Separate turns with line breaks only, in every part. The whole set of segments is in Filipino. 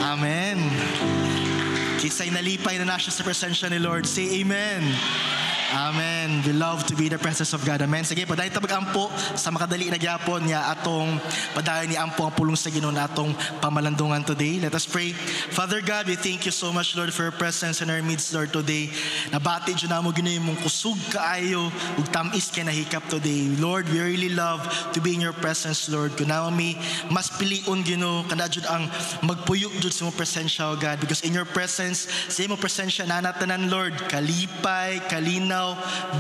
Amen. Kisay nalipay na siya sa presensya ni Lord. Say amen. Amen. We love to be in the presence of God. Amen. Sige, padayon ta mag-ampo sa makadali na gyapon niya atong padayon ni ampo ang pulong sa Ginoo na atong pamalandungan today. Let us pray. Father God, we thank you so much, Lord, for your presence in our midst, Lord, today. Nabati dyan na mo Ginoo mong kusog kaayo ug tamis kay nahikap today. Lord, we really love to be in your presence, Lord. Kunawa mi mas pilion Ginoo kana jud ang magpuyo jud sa imong presensya, O God, because in your presence, sa imong presensya nanatanan, Lord, kalipay, kalinaw,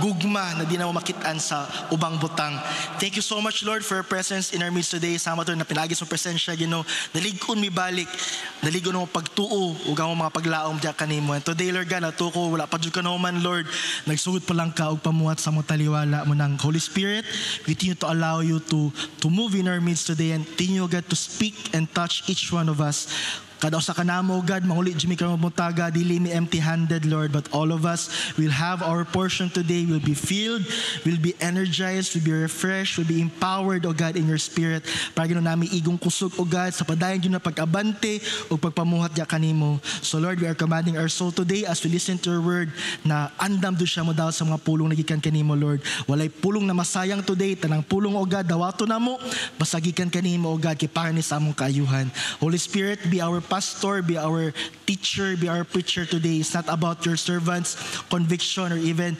gugma na di na mo makitaan sa ubang butang. Thank you so much, Lord, for your presence in our midst today. Sama to na pinagis mo presensya, Ginoo. Dalig-on mi balik. Dalig-on mo pagtuo ug ang mga paglaom diya kanimo. And today, Lord God, natuko wala pa jud ka man, Lord. Nagsugod pa lang ka og pamuhat sa mo taliwala mo ng Holy Spirit. We continue to allow you to move in our midst today and continue, God, to speak and touch each one of us. Kada usa kanamo, God, manguli jimi ka mutaga, dili mi empty-handed, Lord, but all of us will have our portion today. We'll be filled, we'll be energized, we'll be refreshed, we'll be empowered, O God, in your spirit. Para gino nami igong kusog, O God, sa padayon gino pag-abante o pagpamuhat ya kanimo. So Lord, we are commanding our soul today as we listen to your word na andam do siya mo daw sa mga pulong na gikan kanimo, Lord. Walay pulong na masayang today, tanang pulong, O God, dawato namo basagikan kanimo, O God, kay para ni sa among kaayuhan. Holy Spirit, be our pastor, be our teacher, be our preacher today. It's not about your servant's conviction or even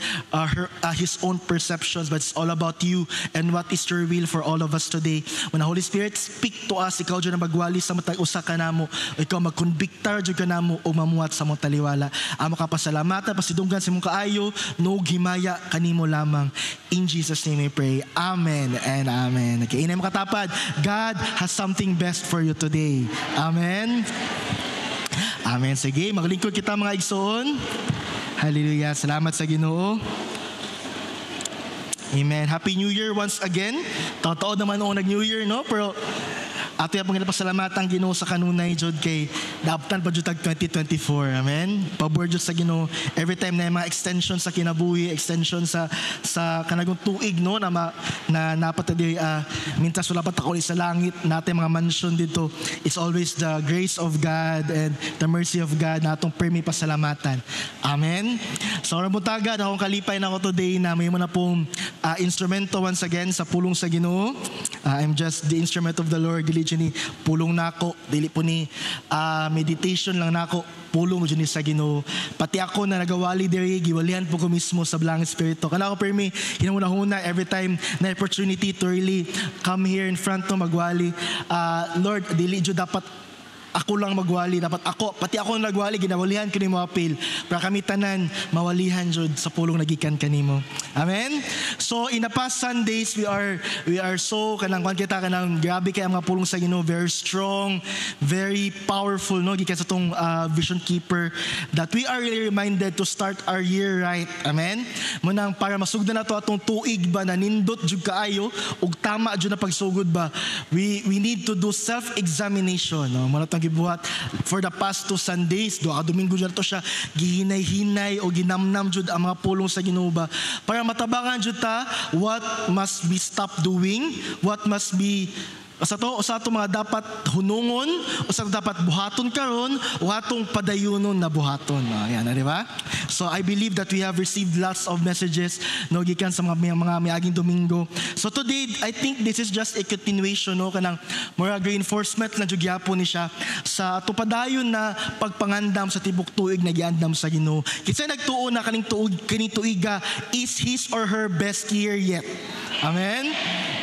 his own perceptions, but it's all about you and what is your will for all of us today. When the Holy Spirit speak to us, ikaw dyan na magwali sa matag usa ka namo, ikaw magkonbiktar dyan ka namo o mamuhat sa mong taliwala. Amo ka pasalamatan, pasidunggan sa mong kaayo, no himaya kanimo lamang. In Jesus' name we pray. Amen and amen. Okay, inay mo katapad. God has something best for you today. Amen. Amen. Sige, maglingkod kita mga igsoon. Hallelujah. Salamat sa Ginoo. Amen. Happy New Year once again. Totoo naman o nag-New Year, no? Pero ato yung panginapasalamatan Ginoo sa kanunay jud kay daaptan pa jud tag 2024. Amen. Pabor jud sa Ginoo every time na mga extension sa kinabuhi, extension sa kanagong tuig, no, na napatadi mintas wala pa takol sa langit natin mga mansion dito. It's always the grace of God and the mercy of God na atong permi pasalamatan. Amen. So ra butaga akong kalipay na ako today na may mo na pong instrumento once again sa pulong sa Ginoo. I'm just the instrument of the Lord. Dili ni pulong nako, dili po ni meditation lang nako, pulong mo dyan sa Ginoo. Pati ako na nagawali diri, giwalihan po ko mismo sa Blanc Espiritu. Kana ako permi, hinahuna every time na opportunity to really come here in front to magwali. Lord, dili jud dapat ako lang magwali, dapat pati ako nagwali, ginawalihan ko ni mo apil. Para kami tanan, mawalihan jud sa pulong nagikan kanimo. Amen? So, in the past Sundays, we are so, kanang grabe kaya mga pulong sa Ginoo, very strong, very powerful, no? Gikan sa tong vision keeper, that we are really reminded to start our year right. Amen? Munang para masugdan na to atong tuig ba, na nindot jud kaayo, ug tama jud na pagsugod ba, we need to do self-examination, no? Muna tong gibuhat for the past 2 Sundays, Domingo dyan to siya, gihinay-hinay o ginamnam jud ang mga pulong sa Ginoo ba, para matabangan jud ta what must be stopped doing, what must be sa to mga dapat hunungon, o sa dapat buhaton karon, o atong padayunon na buhaton. Ayan, di ba? So I believe that we have received lots of messages no gikan sa mga miaging Domingo. So today, I think this is just a continuation, no, kanang more reinforcement na jugyapon ni siya sa tupadayon na pagpangandam sa tibok tuig na giandam sa Ginoo. Kinsa nagtuo na kaning tuiga is his or her best year yet. Amen?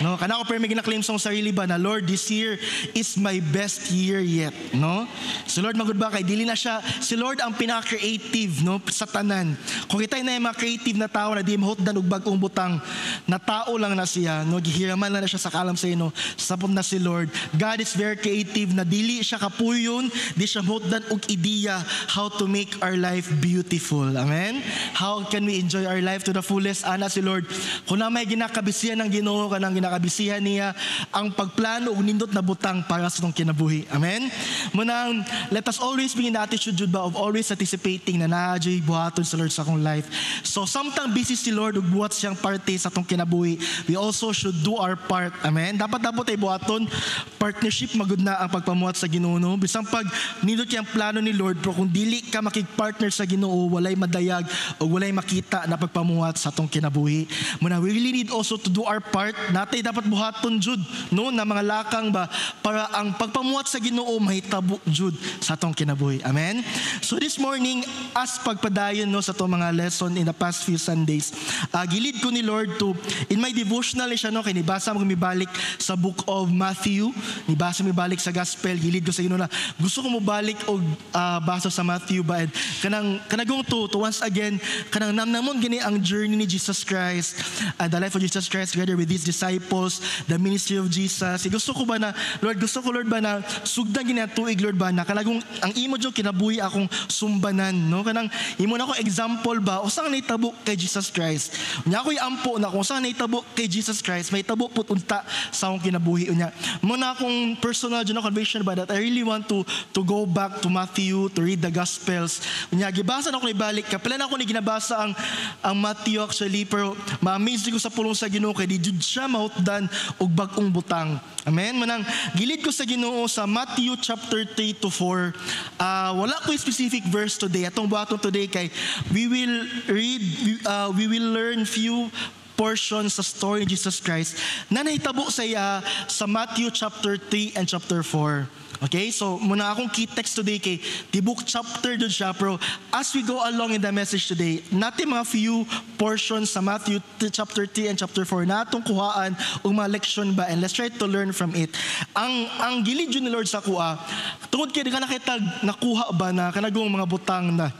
No, kana ko permi gina-claim sa sarili ba na Lord, this year is my best year yet, no? So Lord, magud ba kay dili na siya si Lord ang pinaka-creative, no, sa tanan. Kung kita na mga creative na tao na di mahutdan og bag-ong butang, na tao lang na siya, no, gihiraman lang na siya sa kalam sa ino. Sapod na si Lord. God is very creative na dili siya kapuyon, di siya mahutdan og ideya how to make our life beautiful. Amen? How can we enjoy our life to the fullest? Ana si Lord, kung na may ginakabisiyan ng Ginoo kanang kabisihan niya ang pagplano ug nindot na butang para sa tong kinabuhi. Amen? Munang, let us always be in the attitude Jude ba of always anticipating na naadyo'y buhaton sa Lord sa akong life. So samtang busy si Lord ug buhat siyang parte sa tong kinabuhi, we also should do our part. Amen? Dapat ay buhaton, partnership magud na ang pagpamuhat sa Ginoo. No? Bisang pag nindot kay ang plano ni Lord, pero kung dili ka makig-partner sa Ginoo, walay madayag o walay makita na pagpamuhat sa atong kinabuhi. Muna, we really need also to do our part. Natay dapat buhaton jud, no, na mga lakang ba para ang pagpamuhat sa Ginoo mahitabo jud sa atong kinabuhi. Amen. So this morning, as pagpadayon no sa atong mga lesson in the past few Sundays, gilid ko ni Lord to in my devotional siya no kay nibasa mo mibalik sa book of Matthew, nibasa mi balik sa gospel, gilid ko sa Ginoo na gusto ko mo balik og basa sa Matthew ba kanagong to once again kanang namnamon gini ang journey ni Jesus Christ, the life of Jesus Christ together with His disciples, the ministry of Jesus. Gusto ko ba na, Lord, ba na sugdan gini ang tuig, Lord ba, na kanagong ang imo dyan kinabuhi akong sumbanan, no? Kanang imo na ko example ba, o saan naitabo kay Jesus Christ? Unya ako'y ampo na kung saan naitabo kay Jesus Christ, may tabo po unta sa akong kinabuhi. Unya, muna akong personal dyan na conviction ba that I really want to go back to Matthew, to read the Gospels. Unya, gibasa na ako ibalik, kapila na ako ni ginabasa ang Matthew actually, pero ma-amaze ko sa pulong sa Ginoo kay di jud siya mahutdan og bag-ong butang. Amen. Manang gilid ko sa Ginoo sa Matthew chapter 3 to 4. Wala ko specific verse today. Atong buhaton today kay we will learn few portions sa story ni Jesus Christ na nahitabo sa iya sa Matthew chapter 3 and chapter 4. Okay, so muna akong key text today kay the book chapter doon siya, pero as we go along in the message today, natin mga few portions sa Matthew chapter 3 and chapter 4 na atong kuhaan o mga leksyon ba, and let's try to learn from it. Ang gilid yun ni Lord sa kuha, tungod kaya di ka nakita nakuha ba na kanagong mga butang na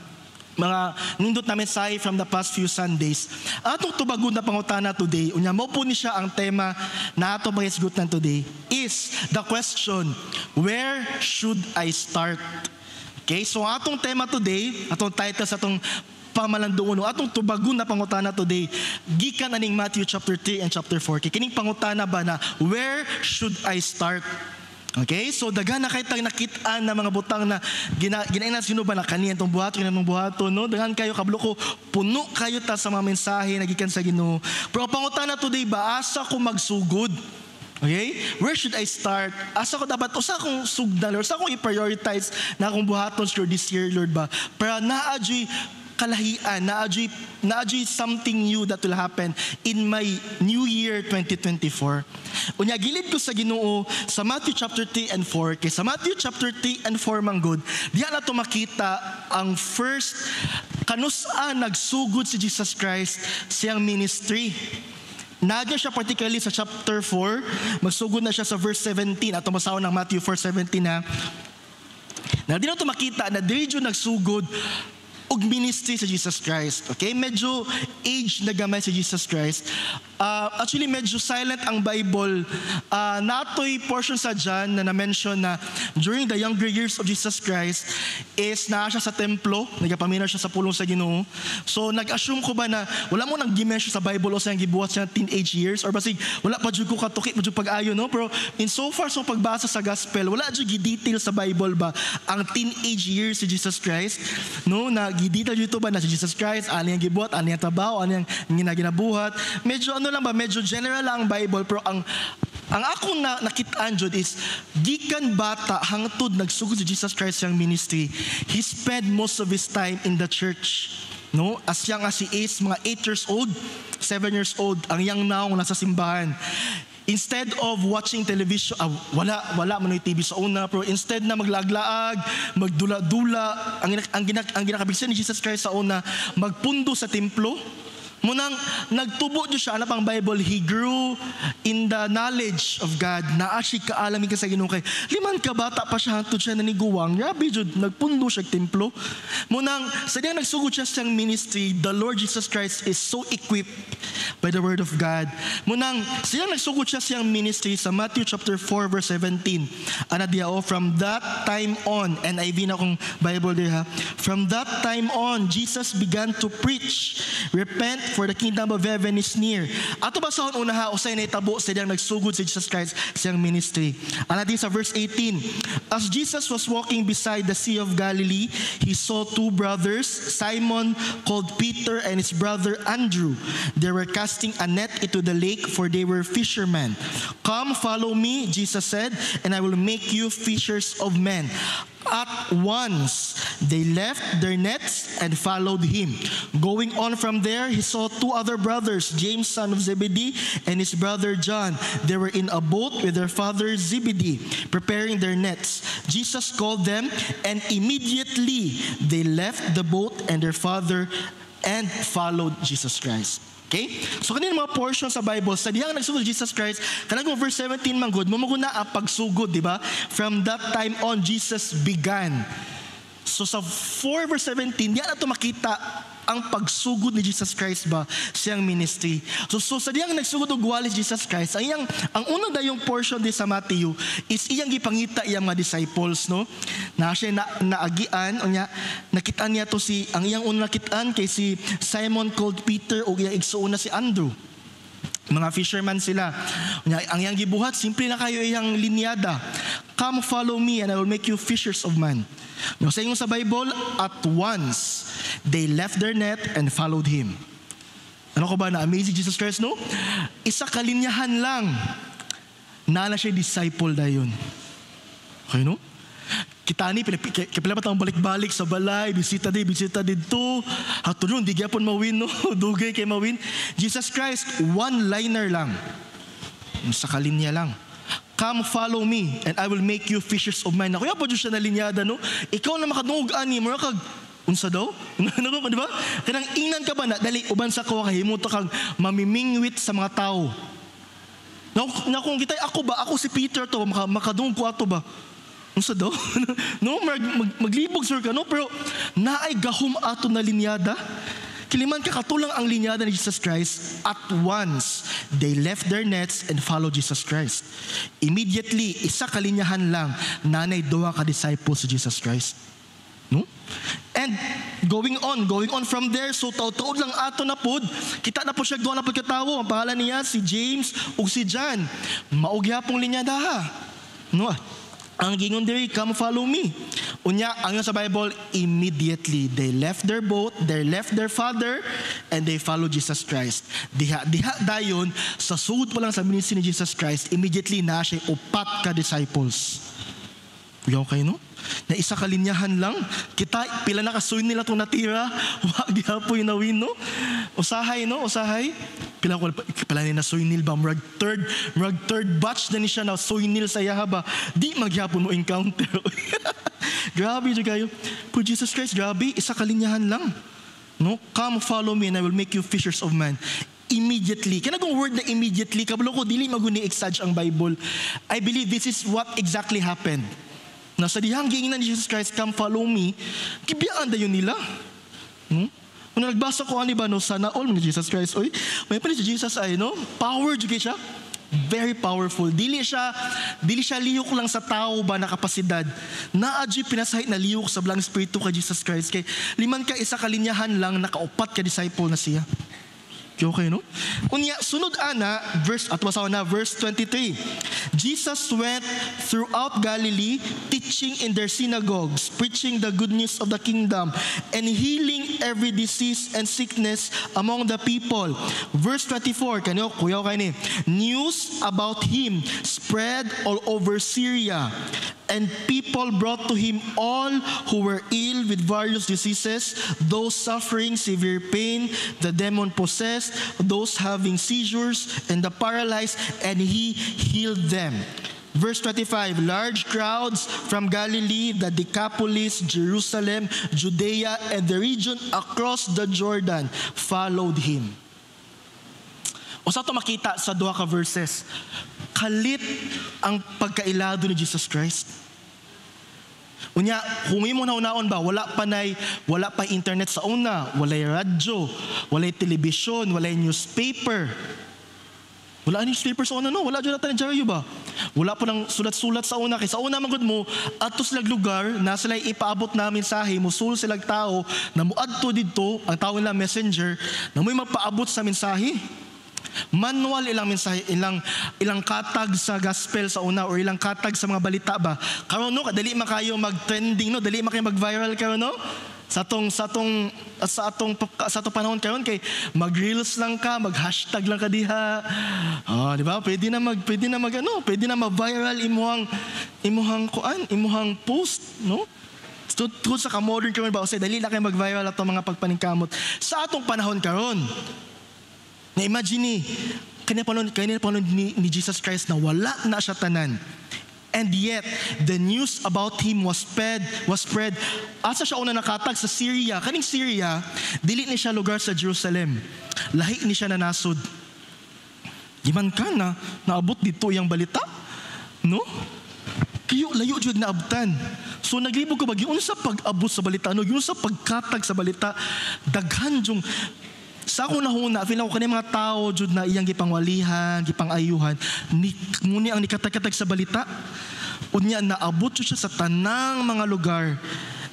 mga nindot na mensahe from the past few Sundays. Atong tubagon na pangutana today, unya mo po ni siya ang tema na atong pangisgutan today is the question, where should I start? Okay, so atong tema today, atong title sa atong pamalandoon, atong tubagon na pangutana today, gikan aning Matthew chapter 3 and chapter 4. Kining pangutana ba na, where should I start? Okay, so daghan na kayo nakitaan na mga butang na ginainan sino ba na kaniyan tong buhaton, kinamang buhaton, no? Daghan kayo kablo ko, puno kayo ta sa mga mensahe na gikan sa Ginoo. Pero pangutana today ba, asa ko magsugod? Okay? Where should I start? Asa ko dapat, usa akong sugdan, Lord, usa akong i-prioritize na akong buhaton for this year, Lord ba? Para naadyo'y kalahian, naadyo'y something new that will happen in my new year 2024. Unya, gilid ko sa Ginoo sa Matthew chapter 3 and 4. Kaya sa Matthew chapter 3 and 4 manggod, diyan na ito makita ang first kanusaan nagsugod si Jesus Christ siyang ministry. Nagyan siya particularly sa chapter 4, magsugod na siya sa verse 17. At masawa ng Matthew 4:17 na di na ito makita na diri yun nagsugod og ministry sa Jesus Christ. Okay? Medyo age na gamay si Jesus Christ. Actually, medyo silent ang Bible. Nato'y portion sa dyan na na-mention na during the younger years of Jesus Christ is naa siya sa templo, nagapamina siya sa pulong sa Ginoo. So, nag-assume ko ba na wala mo nang gimension sa Bible o sa yung gibuhat siya teenage years or basig wala pa dyan ko katuki, pa dyan pag-ayo, no? Pero in so far, so pagbasa sa gospel, wala dyan gi-detail sa Bible ba ang teenage years si Jesus Christ, no? Na gi-detail dito ba na si Jesus Christ, ano yung gibuhat, ano yung trabaho, ano yung ginaginabuhat. Medyo lang ba, medyo general lang ang Bible, pero ang akong nakitaan dyan is gikan bata hangtod nagsugod si Jesus Christ yung ministry. He spent most of his time in the church, no? As young as he is, mga 8 years old, 7 years old, ang young naong nasa simbahan. Instead of watching television, wala man yung TV sa una, pero instead na maglaglaag, magdula-dula, ang ginakabigsan ni Jesus Christ sa una, magpundo sa templo. Munang nagtubo niyo siya, pang Bible, he grew in the knowledge of God. Naasya kaalamin ka sa Ginoo kay liman ka bata pa siya hantod siya naniguwang. Yabi jud nagpundo siya templo. Munang sa diyan nagsugod siya sa ministry, the Lord Jesus Christ is so equipped by the word of God. Munang siya nagsugod siya sa ministry sa Matthew chapter 4 verse 17. Ana diha from that time on, and NIV na kong Bible diha. From that time on, Jesus began to preach, repent for the kingdom of heaven is near. Ato ba sa una usay na itabo sa diyang nagsugod sa Jesus Christ siyang ministry. Natin sa verse 18. As Jesus was walking beside the Sea of Galilee, he saw two brothers, Simon called Peter and his brother Andrew. They were casting a net into the lake, for they were fishermen. Come, follow me, Jesus said, and I will make you fishers of men. At once, they left their nets and followed him. Going on from there, he saw two other brothers, James, son of Zebedee, and his brother John. They were in a boat with their father Zebedee, preparing their nets. Jesus called them, and immediately they left the boat and their father and followed Jesus Christ. Okay? So kanina mga portion sa Bible, sa dihang nagsugod Jesus Christ, kanang verse 17 manggod, mamaguna ang pagsugod, di ba? From that time on, Jesus began. So sa 4 verse 17, diyan na ito makita ang pagsugod ni Jesus Christ ba siyang ministry. So sa diyang nagsugod og walis Jesus Christ, ang unang dayong portion di sa Matthew is iyang gipangita iyang mga disciples, no? Na siya naagian o niya nakitaan niya to ang iyang unang nakitaan kay si Simon called Peter o iyang igsuon na si Andrew. Mga fisherman sila. Ang iyang gibuhat, simple na kayo iyang linyada. Come follow me and I will make you fishers of men. Sa inyo sa Bible, at once, they left their net and followed him. Ano ko ba na amazing Jesus Christ, no? Isa kalinyahan lang na siya disciple na yun. Okay, no? Kita ni, kipila pa tayong balik-balik sa balay, bisita dito. Hato nun, di gyapon mawin, no? Dugay kay mawin. Jesus Christ, one-liner lang. Sa kalinya lang. Come follow me and I will make you fishers of men. Kuya po siya na linyada, no? Ikaw na makadungog ani, mura kag unsa daw? Ano ba, di ba? Kanang ingnan ka ba na dali uban sa ko kahimuto kag mamimingwit sa mga tao. Na kung kitay ako si Peter to, makadungog ko ato ba? Unsa daw? No, maglibog sir ka, no? Pero naay gahom ato na linyada. Kiliman ka katulang ang linyada ni Jesus Christ. At once, they left their nets and followed Jesus Christ. Immediately, isa kalinyahan lang, nanay duwa ka disciples si Jesus Christ. No? And going on from there, so taud-taud lang ato na pod, kita na po siya duwa na pod katawo. Ang pangalan niya si James ug si John. Maugyapong linyada ha. No? Ang gingon diri, come follow me. Unya, ang sa Bible, immediately they left their boat, they left their father, and they followed Jesus Christ. Diha dayon, sa sugod pa lang sa ministry ni Jesus Christ, immediately na siya upat ka disciples. Okay, no? Na isa kalinyahan lang, kita, pila na kasuin nila itong natira, wag po yung nawin, no? Usahay, no? Usahay. Pila na suinil ba? Murag third batch na ni siya na suinil sa yaha ba? Di magyapon mo encounter. Grabe dyan kayo. For Jesus Christ, grabe, isa kalinyahan lang. No? Come follow me and I will make you fishers of men. Immediately. Kaya nagong word na immediately, kabalo ko, dili maguni-exage ang Bible. I believe this is what exactly happened. Na sa dihang giinginan ni Jesus Christ, come follow me, kibiyaan da yun nila. Kung nagbasa ko ani ba no, sana all ni Jesus Christ, oy, may pa si Jesus ay, no? Power juga siya. Very powerful. Dili siya liyok lang sa tao ba na kapasidad. Naadji pinasahit na liyok sa blang espiritu kay Jesus Christ. Kay liman ka isa kalinyahan lang, nakaupat ka disciple na siya. Okay, no? Unya, sunod ana, verse 23. Jesus went throughout Galilee, teaching in their synagogues, preaching the good news of the kingdom, and healing every disease and sickness among the people. Verse 24, news about him spread all over Syria, and people brought to him all who were ill with various diseases, those suffering severe pain, the demon-possessed, those having seizures, and the paralyzed, and he healed them. Verse 25, large crowds from Galilee, the Decapolis, Jerusalem, Judea, and the region across the Jordan followed him. O sa ito makita sa duha ka verses, kalit ang pagkailado ni Jesus Christ. Unya, kung mo naon ba, wala pa internet sa una, walay radyo, walay telebisyon, walay newspaper. Wala newspaper sa una, no? Wala dyan natin na ba? Wala po ng sulat-sulat sa una. Kaya sa una magod mo, ato silang lugar na sila ipaabot na mensahe, musul silang tao na muadto dito, ang tao nila messenger, na mo'y magpaabot sa mensahe. Manual ilang mensahe, ilang katag sa gospel sa una or ilang katag sa mga balita ba. Karon no, dali man kayo mag-trending no, dali man kayo mag-viral karon no. Sa atong panahon karon kay mag-reels lang ka, mag-hashtag lang ka diha. Di ba? Pwede na mag-viral imuhang post, no? Tungkol sa ka-modern karon ba, o dali lang kayo mag-viral ato mga pagpaningkamot. Sa atong panahon karon, na-imagine kanina panahon ni Jesus Christ na wala na siya tanan. And yet, the news about Him was spread. Asa siya una nakatag sa Syria. Kaning Syria, dili ni siya lugar sa Jerusalem. Lahi ni siya na nasod. Giman ka na, naabot dito yung balita. No? Kayo, layo dyan naabtan. So naglibog ko ba, yun sa pag-abot sa balita, yun sa pagkatag sa balita, daghan yung sa ako nahuna, feel ako kanina mga tao jud na iyang gipangwalihan, gipangayuhan, muni ang nikatag-katag sa balita. Unya naabot siya sa tanang mga lugar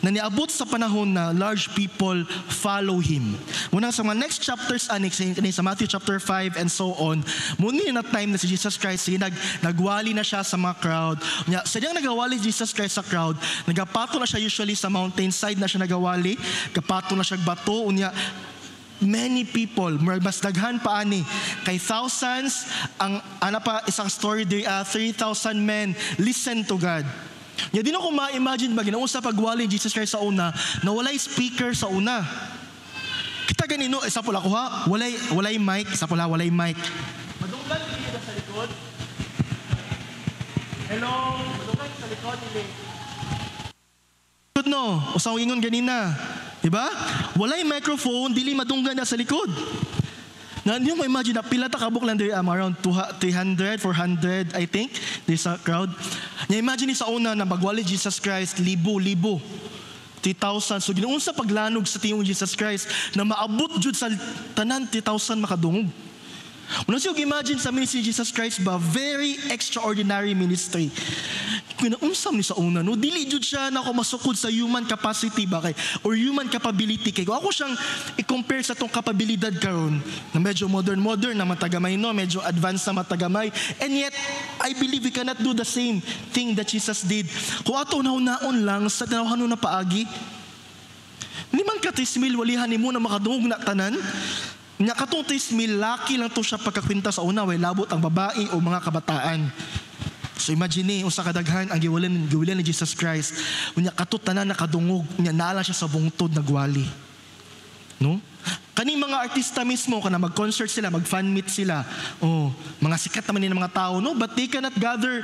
na niabot sa panahon na large people follow Him. Muna sa mga next chapters, sa Matthew chapter 5 and so on, muni na time na si Jesus Christ, nagwali na siya sa mga crowd. Unya, sa diyang nagawali si Jesus Christ sa crowd, nagapato na siya usually sa mountainside na siya nagawali, kapato na siya bato, unya, many people, mas daghan pa ani, kay thousands, isang story there, 3,000 men listen to God. Di na ko ma-imagine ba, ginaon sa pagwali Jesus Christ sa una, na walay speaker sa una. Kita ganino, isa pula ko ha, walay mic, walay mic. Madunggan dito sa likod. Hello, madunggan sa likod. No, usang ingon ganina. Diba? Walay microphone, dili madunggan na sa likod. Na hindi mo imagine na pila ta kabuk lang there, around 300, 400, I think, there's a crowd. Imagine sa una na magwali Jesus Christ, libo. 3,000. So ginoon sa paglanog sa tingong Jesus Christ na maabot jud sa tanan 3,000 makadungog. Muna siya imagine sa ministry ni Jesus Christ ba, very extraordinary ministry. Kinaumsam ni sa una, no? Dili jud siya na ako masukod sa human capacity ba kay, or human capability kay. Kung ako siyang i-compare sa tong kapabilidad karon na medyo modern na matagamay, no? Medyo advanced na matagamay. And yet, I believe we cannot do the same thing that Jesus did. Kung ato naon lang sa tinawahan na paagi, liman ka tismil walihan ni mo na makadungog na tanan. Nga katong tismil, laki lang to siya pagkakwinta sa una, way labot ang babae o mga kabataan. So imagine, usa kadaghan ang giwilan ni Jesus Christ. Unya katot tanan nakadungog, unya naala siya sa bungtod nagwali. No? Kaning mga artista mismo kana mag-concert sila, mag-fan meet sila. Mga sikat naman ni mga tao, no? But they cannot gather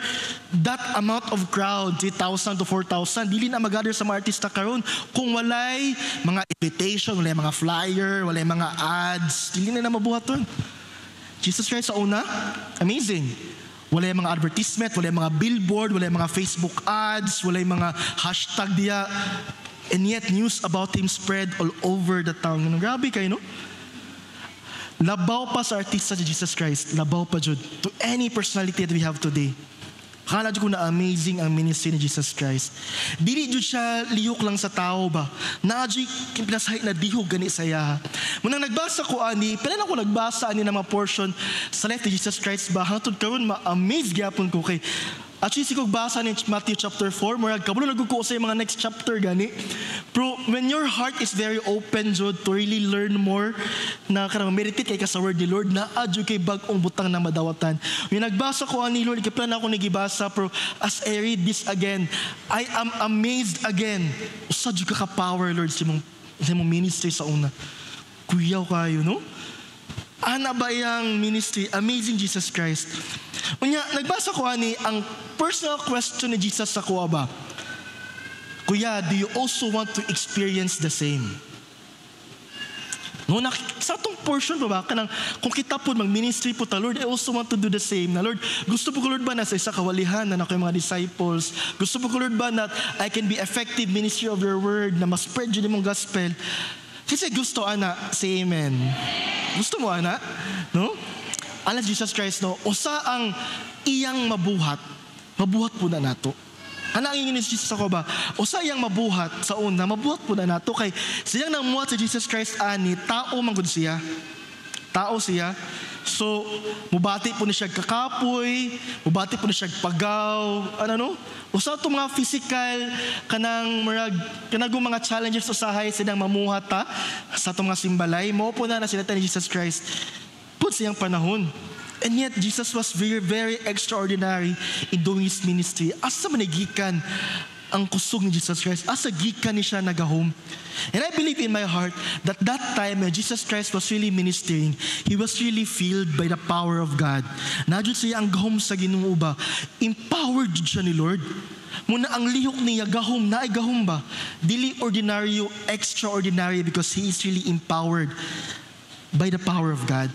that amount of crowd, 3,000 to 4,000. Dili na mag-gather sa mga artista karon kung walay mga invitation, walay mga flyer, walay mga ads. Dili na mabuhaton. Jesus Christ sa una, amazing. Walay mga advertisement, walay mga billboard, walay mga Facebook ads, walay mga hashtag diya. And yet, news about Him spread all over the town. Grabe kayo, no? Labaw pa sa artista si Jesus Christ. Labaw pa jud to any personality that we have today. Kala jud ko na amazing ang ministry ni Jesus Christ. Dili jud siya liyok lang sa tao ba? Naadjud pinasahay na dihog gani saya. Munang nagbasa ko ani, pila na ko nagbasa ani na mga portion sa life ni Jesus Christ ba? Hangtod karon ma-amaze gyapon ko kay actually, sikog basa ni Matthew chapter 4, murag kabulo nagkuko sa mga next chapter gani. Pero when your heart is very open, Jud, to really learn more, na karang meditate kay ka sa word ni Lord, na adyo kay bagong butang na madawatan. Yung nagbasa ko ani Lord, ikaplan ako nagibasa, pero as I read this again, I am amazed again. Usa jud ka power, Lord, sa mong ministry sa una. Kuyaw kayo, no? Ana ba yung ministry? Amazing Jesus Christ. Unya, nagbasa ko ani, ang personal question ni Jesus sa kuha ba? Kuya, do you also want to experience the same? No, sa itong portion ba kanang, kung kita po mag-ministry po ta, Lord, I also want to do the same. Na Lord, gusto po ko Lord ba na sa isa kawalihan na ako yung mga disciples? Gusto po ko Lord ba na I can be effective ministry of your word, na ma-spread yun yung gospel? Kasi gusto, ana, say amen. Gusto mo, ana? No? alas Jesus Christ, no, usa ang iyang mabuhat po na nato. Ano ang ingin ni Jesus ako ba? Usa iyang mabuhat sa una, mabuhat po na nato. Kay siyang namuhat sa Jesus Christ ani, tao manggod siya. Tao siya. So, mubati po ni siya kakapoy, mubati po ni siya pagaw, usa to mga physical, kanang mga challenges usahay silang mamuhat sa itong mga simbalay. Mo po na sila ni Jesus Christ. Put siyang panahon. And yet, Jesus was very, very extraordinary in doing His ministry. Asa manigikan ang kusog ni Jesus Christ. Asa gikan ni siya nagahom. And I believe in my heart that time when Jesus Christ was really ministering, He was really filled by the power of God. Nadyo siya ang gahom sa Ginoo ba? Empowered siya ni Lord. Muna ang lihok niya gahom, na ay gahom ba? Dili ordinary, extraordinary, because He is really empowered by the power of God.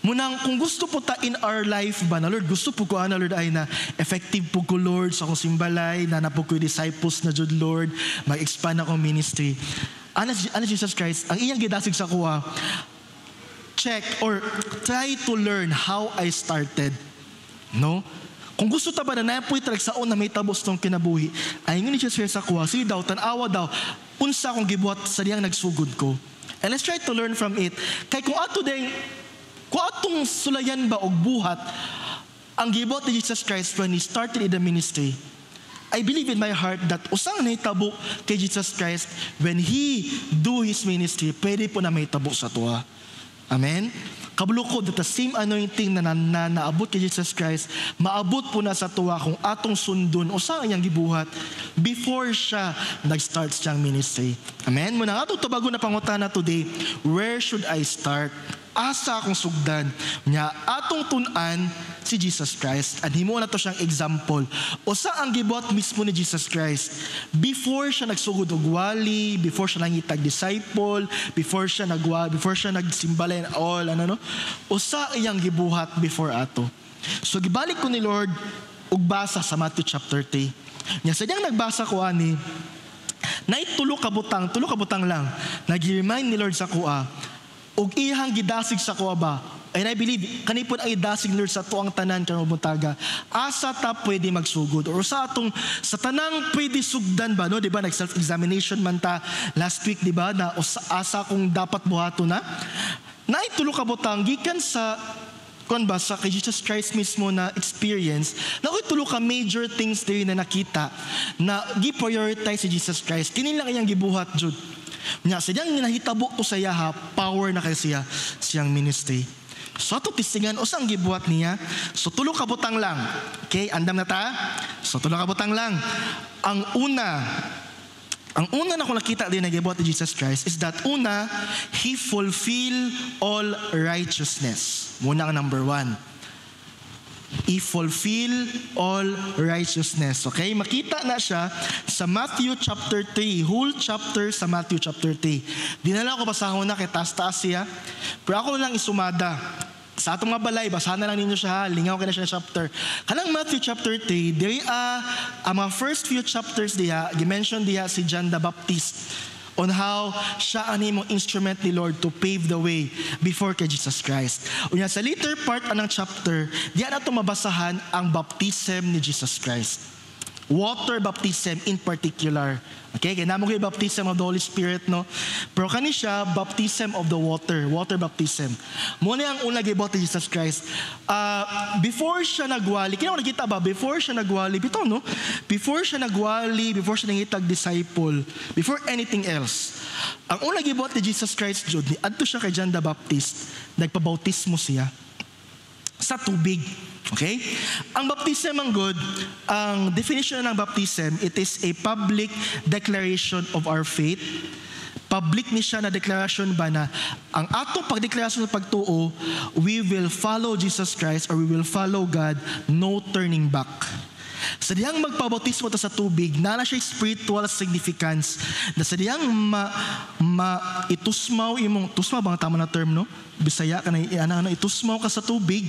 Munang kung gusto po ta in our life ba na Lord, gusto po ko Lord ay na effective po ko Lord sa akong simbalay, na po ko disciples na Jud Lord, mag-expand akong ministry. Ano Jesus Christ, ang iyang gidasig sa kuha, check or try to learn how I started. No? Kung gusto ta ba na napoy talag saon na may tabos tong kinabuhi, ay ngun ni Jesus Christ sa kuha, sige daw, tanawa daw, unsa akong gibuhat sa diyang nagsugod ko. And let's try to learn from it. Kay kung atong sulayan ba og buhat ang gibuhat ni Jesus Christ when He started in the ministry, I believe in my heart that usang nahitabo kay Jesus Christ when He do His ministry, pwede po na mahitabo sa tuwa. Amen? Kabalo ko that the same anointing na naabot kay Jesus Christ, maabot po na sa tuwa kung atong sundon usang iyang gibuhat before siya nag-start siyang ministry. Amen? Muna atong tabago na pangutana today, where should I start? Asa akong sugdan niya atong tun-an si Jesus Christ. And himo na to siyang example. Usa ang gibuhat mismo ni Jesus Christ before siya nagsugod og wali, before siya nangitag disciple, before siya nagsimbalay and all, usa iyang gibuhat before ato. So gibalik ko ni Lord og basa sa Matthew chapter 3. Nya sa diyang nagbasa ko ani, nay tulo ka butang lang. Nag-remind ni Lord sa kuha ug iyang gidasig sa kuha ba. And I believe kanipon ang idasig Lord sa tuang tanan kanang buntaga. Asa ta pwede magsugod or sa tanang pwede sugdan ba, no? Di ba nag self-examination man ta last week, di ba? Na asa kung dapat buhato na. Naitulo ka butang gikan sa sa kay Jesus Christ mismo na experience, na tulo ka major things there na nakita na gi-prioritize si Jesus Christ. Kini lang iyang gibuhat jud. Nya sidyang nahitabo to sa yaha, power na kay siyang ministry. So ato tisingan usang gibuhat niya. So tulo ka butang lang. Okay, andam na ta? So tulo ka butang lang. Ang una na ko nakita din na gibuhat ni Jesus Christ is that una, He fulfill all righteousness. Muna ang number 1. He fulfill all righteousness. Okay? Makita na siya sa Matthew chapter 3. Whole chapter sa Matthew chapter 3. Di na lang ako basahon na kay taas-taas siya. Pero ako lang isumada. Sa atong mga balay, basahan na lang ninyo siya. Lingaw ka na siya chapter. Kanang Matthew chapter 3, there ang mga first few chapters diha, gimension diha si John the Baptist on how siya animo instrument ni Lord to pave the way before kay Jesus Christ. Unya sa later part anang chapter, diyan nato mabasahan ang baptism ni Jesus Christ. Water baptism in particular. Okay, kaya naman ko yung baptism of the Holy Spirit, no? Pero kani siya, baptism of the water baptism. Muna ang unang gibuhat ni Jesus Christ. Before siya nagwali, kaya ako nakita ba, before siya nagwali, bitaw, no? Before siya nagwali, before siya nangitag disciple, before anything else, ang unang gibuhat ni Jesus Christ, Jude, adto siya kay John the Baptist, nagpabautismo siya sa tubig. Okay? Ang baptism ang good, ang definition ng baptism, it is a public declaration of our faith. Public ni siya na deklarasyon ba na ang atong pagdeklarasyon sa pagtuo, we will follow Jesus Christ or we will follow God, no turning back. Sa diyang magpabautismo ta sa tubig, na siya spiritual significance na sa diyang itusmaw imong, tusmaw bang tama na term, no? Bisaya ka na, itusmaw ka sa tubig.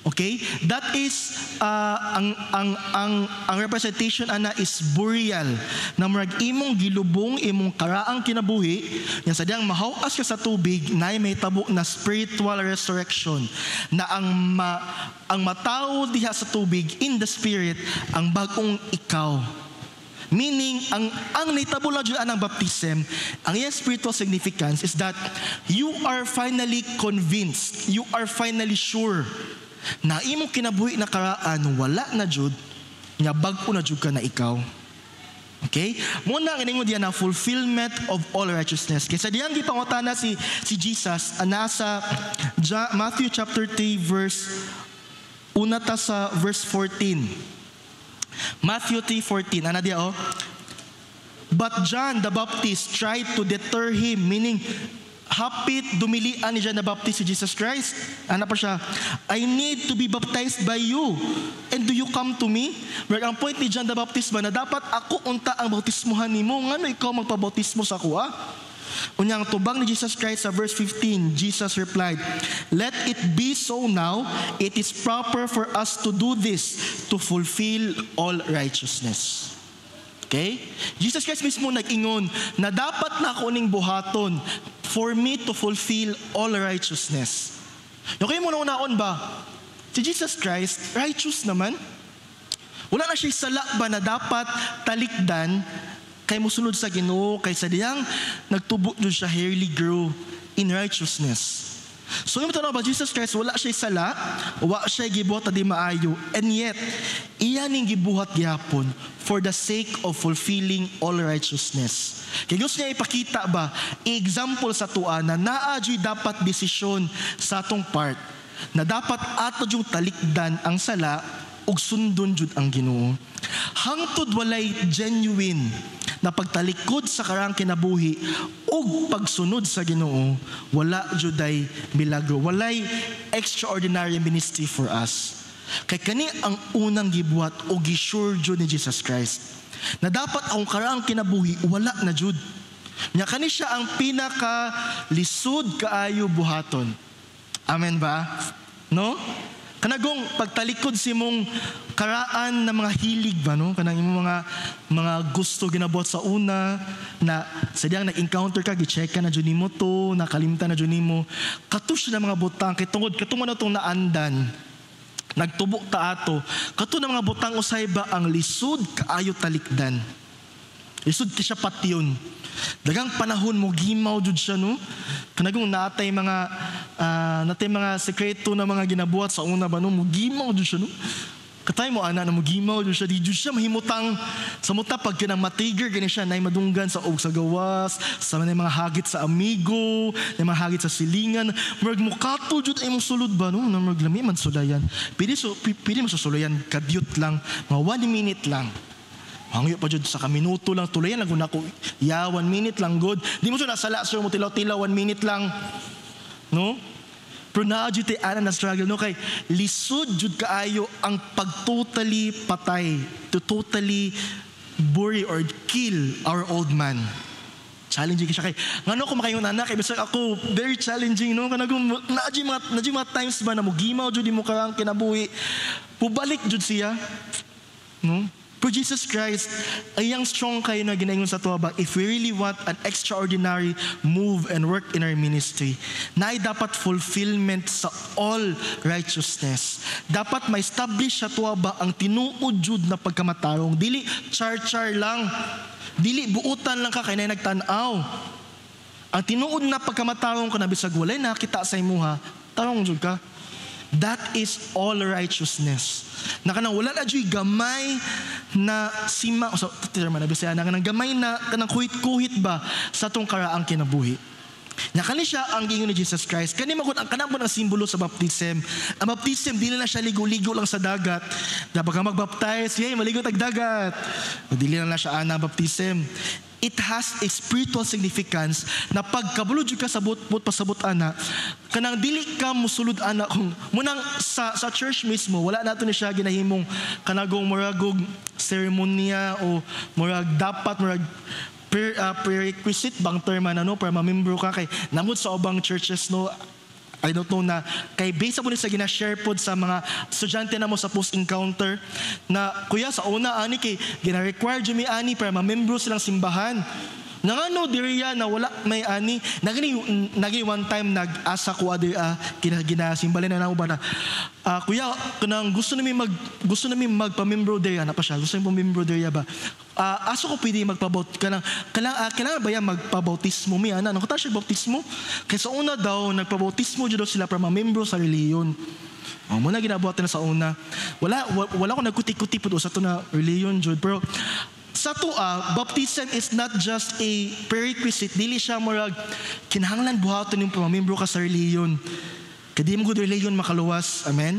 Okay? That is, ang representation ana is burial. Na murag imong gilubong, imong karaang kinabuhi, yan sa diyang mahawas ka sa tubig, na may tabo na spiritual resurrection. Na ang matao diha sa tubig, in the spirit, ang bagong ikaw. Meaning, ang naitabo lang dyan ang baptism, ang iyang spiritual significance is that you are finally convinced, you are finally sure na imong kinabuhi na karaan, wala na jud, nga bago na jud ka na ikaw. Okay? Muna ang iningon diyan na fulfillment of all righteousness. Kaya sa diyang gipangutana si Jesus, nasa Matthew chapter 3 verse, una ta sa verse 14. Matthew 3:14, ana diya But John the Baptist tried to deter him, meaning hapit dumilian ni John the Baptist si Jesus Christ. Ana pa siya, I need to be baptized by you, and do you come to me? But ang point ni John the Baptist ba na dapat ako unta ang bautismuhan nimo, ngano ikaw magpabautismo sa kuha? Unyang tubang ni Jesus Christ sa verse 15, Jesus replied, Let it be so now, it is proper for us to do this to fulfill all righteousness. Okay? Jesus Christ mismo nag-ingon na dapat na ako ning buhaton for me to fulfill all righteousness. Okay mo naon ba? Si Jesus Christ, righteous naman. Wala na siya sala ba na dapat talikdan kay musunod sa Ginoo, kay sa diyang nagtubo dun siya hairly grow in righteousness. So yung tanong ba, Jesus Christ, wala siya sala, wala siya gibuhat na di maayo, and yet, iyan yung gibuhat gyapon for the sake of fulfilling all righteousness. Kaya gusto niya ipakita ba, i-example sa tuwa na naadyo'y dapat desisyon sa atong part, na dapat ato yung talikdan ang sala, ug sundon jud ang Ginoo. Hangtod walay genuine na pagtalikod sa karang kinabuhi ug pagsunod sa Ginoo, wala juday milagro, walay extraordinary ministry for us. Kay kani ang unang gibuhat o gisure jud ni Jesus Christ na dapat ang karang kinabuhi wala na jud. Nya kani siya ang pinaka lisod kaayo buhaton. Amen ba? No? Kanagong pagtalikod si mong karaan na mga hilig ba, no? Kanang imong mga gusto ginabuhat sa una na sadyang nag-encounter ka, gi-check ka na dyan nimo to, nakalimtan na dyan nimo. Katus na mga butang, kitungod na itong naandan, nagtubo ta ato, kato na mga butang usay ba ang lisod kaayo talikdan. Lisod ka siya patyon. Dagang panahon mo gimaw jud siya, no? Kanagong natay mga sekreto na mga ginabuhat sa una ba, no? Mo gimaw jud siya, no? Katay mo ana na mo gimaw jud siya, di jud siya mahimutang sa muta pag kanang matigger gani siya nay madunggan sa og sa gawas, sa mga hagit sa amigo, na mga hagit sa silingan, murag mo kato jud ay mo sulod ba, no? Na murag lami man sulayan. Pili mo sa sulayan kadyot lang, mga 1 minute lang. Hangyo pa dyan sa kaminuto lang, tulayan lang kung ako, 1 minute lang, good. Di mo siya nasala, sir, mo tilaw-tilaw, 1 minute lang. No? Pero na-adyo tayo na struggle, no? Kay lisod jud kaayo ang pag-totally patay, to totally bury or kill our old man. Challenging siya kay, ngano ko makayon anak, kay bisag ako, very challenging, no? Kanagong, na-adyo mga times ba na mo gimaw, jud mo karang kinabuhi, pubalik jud siya, no? Pero Jesus Christ, ay yung strong kayo na ginaingon sa tuwa ba, if we really want an extraordinary move and work in our ministry, na ay dapat fulfillment sa all righteousness. Dapat ma-establish sa tuwa ba ang tinuod jud na pagkamatarong. Dili char-char lang. Dili buutan lang ka kay na nagtanaw. Ang tinuod na pagkamatarong ka na bisag walay nakita sa imuha, tarong jud ka. That is all righteousness. Na kanang wala na dyo'y gamay na sima, so, na kanang gamay na kanang kuhit-kuhit ba sa itong karaang kinabuhi. Na kani siya ang gingon ni Jesus Christ. Kani magod ang kanang ang simbolo sa baptism. Ang baptism dili na siya ligo-ligo lang sa dagat. Dapat ka magbaptize, yay, maligo tag dagat. Dili na siya ana baptism. it has a spiritual significance na pagkabulod ka sa butbut pasabot ana kanang dili ka mosulod ana kung munang sa church mismo wala nato ni siya ginahimong kanagong muragog seremonya o murag dapat murag prerequisite bang term ano para mamembro ka kay namud sa ubang churches no I don't know na kay based po sa gina-share pod sa mga estudyante na mo sa post-encounter na kuya sa una ani kay gina-require jud mi ani para ma-membro silang simbahan. Nangano diriya na wala may ani naging one time nag-asa ko ginasimbalin na namo ba na kuya kanang gusto namin magpa-membro diriya na pa siya gusto namin pa-membro diriya ba aso ko pwede kailangan ba yan magpabautismo mi ana nang kata siya bautismo kay sa una daw nagpabautismo jud sila para ma-membro sa reliyon. Muna ginabuhat na sa una wala ko nagkuti-kuti po sa to na reliyon jud pero sa tuwa, baptism is not just a prerequisite. Dili siya murag kinahanglan buhaton yung pamamembro ka sa reliyon. Kadi mo good reliyon makaluwas. Amen?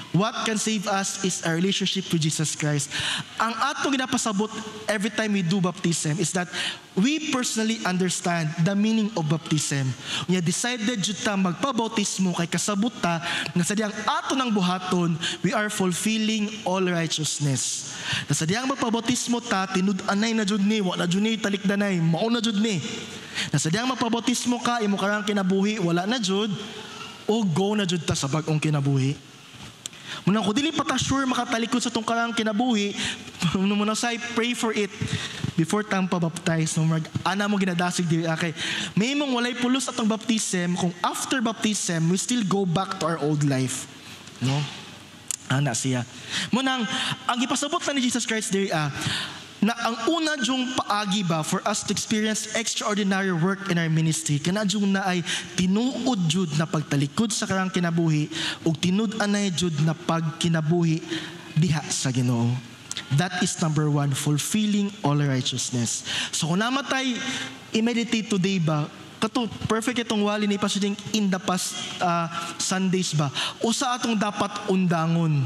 What can save us is our relationship with Jesus Christ. Ang atong ginapasabot every time we do baptism is that we personally understand the meaning of baptism. Unya decided jud ta magpabautismo kay kasabot ta nga sa diyang ato ng buhaton, we are fulfilling all righteousness. Na sa diyang magpabautismo ta, tinud-anay na jud ni, wala jud ni talikdanay, mao na jud ni. Na sa diyang magpabautismo ka, imo karang kinabuhi, wala na jud, o go na jud ta sa bag-ong kinabuhi. Muna ko dili pa ta sure makatalikod sa tong karang kinabuhi, muna say pray for it before tang pabaptize no ana mo ginadasig diri kay may mong walay pulos atong baptism kung after baptism we still go back to our old life no ana siya muna ang ipasabot na ni Jesus Christ diri na ang una jung paagi ba for us to experience extraordinary work in our ministry kana jung na ay tinuod jud na pagtalikod sa karang kinabuhi ug tinud-anay jud na pagkinabuhi diha sa Ginoo. That is number one, fulfilling all righteousness. So kung namatay i-meditate today ba kato perfect itong wali ni Pastor in the past Sundays ba o sa atong dapat undangon.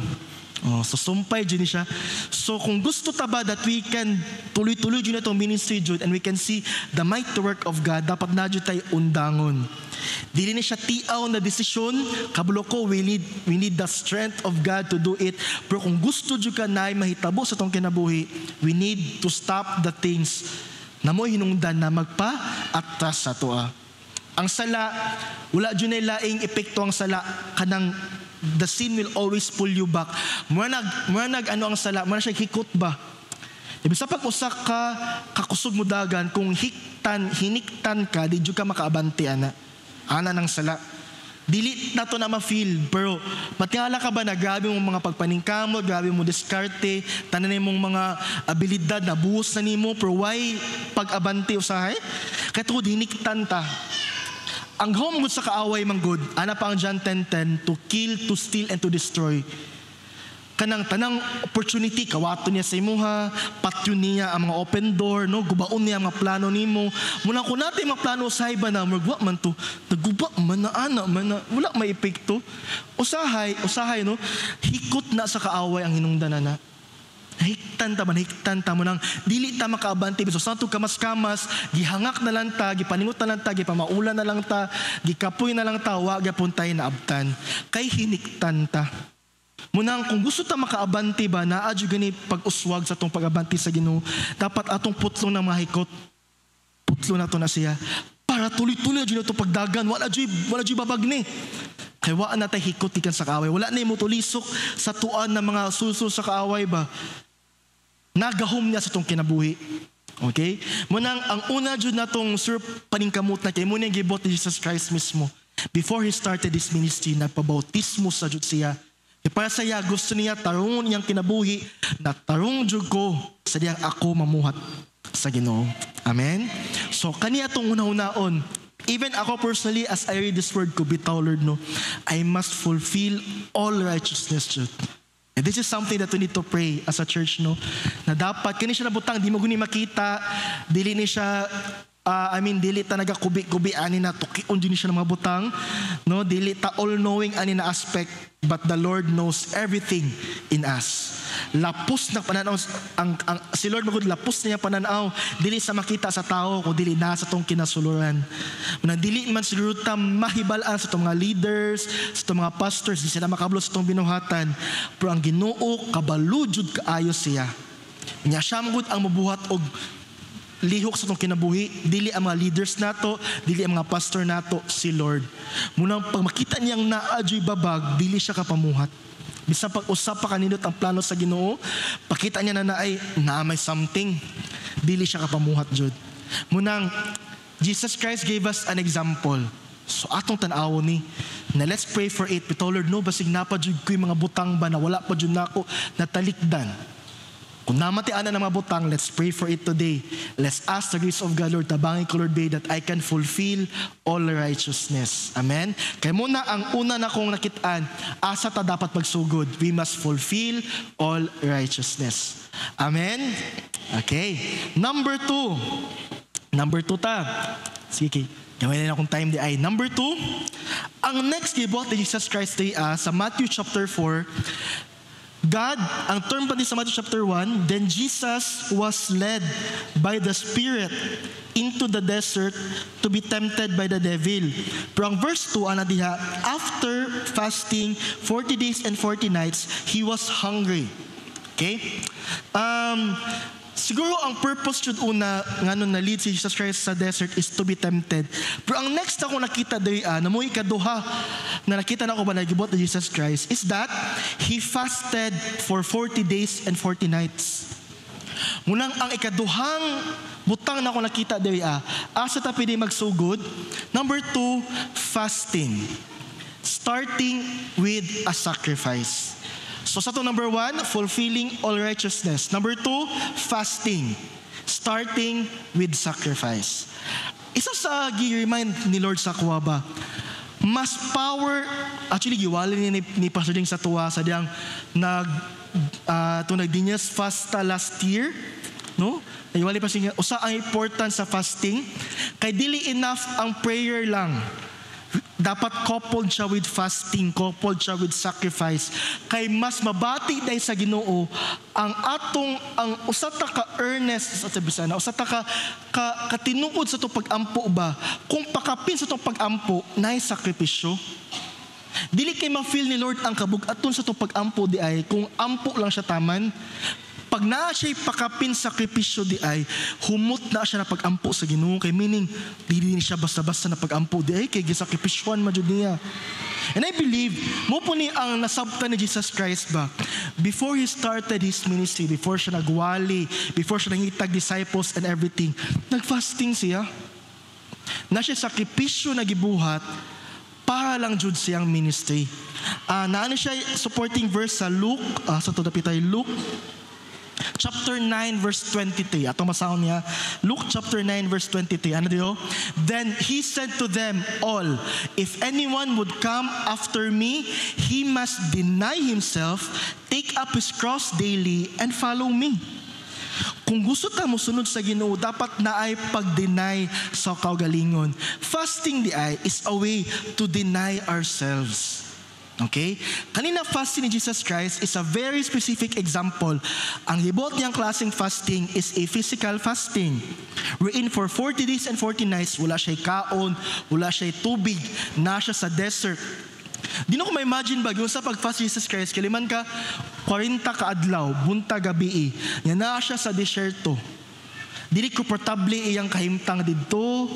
So sumpay dyan siya. So kung gusto ta ba that we can tuloy-tuloy dyan itong ministry dyan and we can see the mighty work of God, dapat na dyan tayo undangon. Dili ni siya tiaw na desisyon, kabulo ko, we need the strength of God to do it. Pero kung gusto dyan ka na mahitabo sa itong kinabuhi, we need to stop the things na mo hinungdan na magpa-atras sa toa. Ang sala, wala dyan ay laing epekto ang sala kanang the sin will always pull you back. Muna ano ang sala, muna siya hikot ba? Ibig sa pag-usak ka, kakusog mo dagan, kung hiniktan ka, di ka makaabante ana ng sala. Dili na to na ma-feel, pero matingala ka ba na grabe mong mga pagpaningkamot, grabe mong diskarte, tanan mong mga abilidad na buhos na nimo, pero why pag-abante usahay? Kaya to, hiniktan ta. Ang home good sa kaaway man good, ana pa ang John 10:10, to kill, to steal, and to destroy. Kanang tanang opportunity, kawato niya sa imuha, patyon niya ang mga open door, no? Gubaon niya ang mga plano nimo. Muna ko natin mga plano sa iba na, magwa man to, naguba man na ana, wala may epekto. Usahay, no? Hikot na sa kaaway ang hinungdanan na. Hiktan ta mo nang dili ta makaabante biso santo kamas-kamas gihangak na lang ta gipaningot na lang ta gipamaulan na lang ta gikapoy na lang ta wa gyapon tay naabtan kay hiniktan ta munang kung gusto ta makaabante ba naa jud gani pag-uswag sa tong pag-abante sa Ginoo dapat atong putlong na mahikot putlo na to na siya para tuloy-tuloy jud to pagdagan wala jud babagni kay wa na tay hikot ikan sa kaaway wala na imo tulisok sa tuan ng mga sulsul sa kaaway ba nagahom niya sa tong kinabuhi. Okay? Munang ang una jud natong paningkamot na kay muna gibot ni Jesus Christ mismo. Before he started this ministry, nagpabautismo sa jud siya. E para sa iya gusto niya tarungon niyang kinabuhi na tarong jud ko sa diyang ako mamuhat sa Ginoo. Amen. So kaniya tong una-unaon. Even ako personally as I read this word ko bitaw Lord no, I must fulfill all righteousness jud. And this is something that we need to pray as a church, no? Na dapat, kani siya nabutang, di mo guni makita, dili ni siya, dili ta nagakubi-kubi, ani na, tukion din siya ng mga butang, no? Dili ta all-knowing, ani na aspect, but the Lord knows everything in us. lapos na pananaw, si Lord magud lapos na niya pananaw, dili sa makita sa tao, kung dili na sa tong kinasuluran. Munang dili man siguro ta mahibalaan sa tong mga leaders, sa tong mga pastors, di sila makablo sa tong binuhatan, pero ang Ginoo kabalo jud kaayo siya. Nya siya magud ang mabuhat og lihok sa itong kinabuhi, dili ang mga leaders nato, dili ang mga pastor nato, si Lord. Munang pag makita niyang naadyo'y babag, dili siya kapamuhat. Bisa pag usap pa kanindot ang plano sa Ginoo, pakita niya na may something, dili siya kapamuhat jud. Munang Jesus Christ gave us an example. So atong tan-awon ni na let's pray for it. But Lord, no, basig na pa jud ko'y mga butang ba na wala pa jud nako natalikdan. Kung namatian na ng mga butang, let's pray for it today. Let's ask the grace of God, Lord, tabangin ko, Lord, that I can fulfill all righteousness. Amen? Kaya muna, ang una na kong nakitaan, asa ta dapat magsugod. We must fulfill all righteousness. Amen? Okay. Number two ta. Sige, gawin na akong time di ay. Number 2, ang next gibot ni Jesus Christ day sa Matthew chapter 4, God, ang term pa din sa Matthew chapter 1, then Jesus was led by the Spirit into the desert to be tempted by the devil. Pero ang verse 2, ana diha, after fasting 40 days and 40 nights, he was hungry. Okay? Siguro ang purpose jud una nga na lead si Jesus Christ sa desert is to be tempted. Pero ang next na ko nakita diri na mo ikaduha na nakita na ko ba nagibot ni Jesus Christ is that he fasted for 40 days and 40 nights. Munang ang ikaduhang butang na ko nakita diri asa ta pwede magsugod. Number 2, fasting. Starting with a sacrifice. So sa to number 1, fulfilling all righteousness. Number 2, fasting. Starting with sacrifice. Isa sa gi-remind ni Lord sa kuha ba, mas power, actually giwala ni Pastor Ding sa tuwa sa diyang nagdinyas fasta last year, no? Nagiwali pa siya, usa ang importance sa fasting, kay dili enough ang prayer lang. Dapat coupled siya with fasting, coupled siya with sacrifice. Kay mas mabati dahil sa Ginoo ang usata ka earnest sa Bisana, usata ka katinuod sa itong pag-ampo ba, kung pakapin sa itong pag-ampo, naay sakripisyo. Dili kay ma-feel ni Lord ang kabug-aton sa itong pag-ampo di ay, kung ampo lang siya taman. Pag naa siya'y pakapin sakripisyo di ay, humot na siya na pag-ampo sa Ginoo. Kay meaning, di siya basta-basta na pag-ampo di ay, kay gisakripisyoan majud niya. And I believe, mo po ni ang nasabtan ni Jesus Christ ba, before he started his ministry, before siya nagwali, before siya nangitag disciples and everything, nag-fasting siya. Na siya sakripisyo na gibuhat, para lang jud siyang ministry. Naano siya supporting verse sa Luke, sa tudapitay Luke, chapter 9 verse 23. Atong masahon niya. Luke chapter 9 verse 23. Ano diyo? Then he said to them all, if anyone would come after me, he must deny himself, take up his cross daily, and follow me. Kung gusto ta mo sunod sa Ginoo, dapat na ay pag-deny sa kaugalingon. Fasting di ay is a way to deny ourselves. Okay? Kanina fasting ni Jesus Christ is a very specific example. Ang hibot niyang klaseng fasting is a physical fasting. Wherein for 40 days and 40 nights, wala siya'y kaon, wala siya'y tubig, na siya sa desert. Di na ko ma-imagine ba, yung sa pag-fast Jesus Christ, kaliman ka 40 ka adlaw, bunta gabi yan na siya sa desierto. Dili komportable iyang kahimtang dito.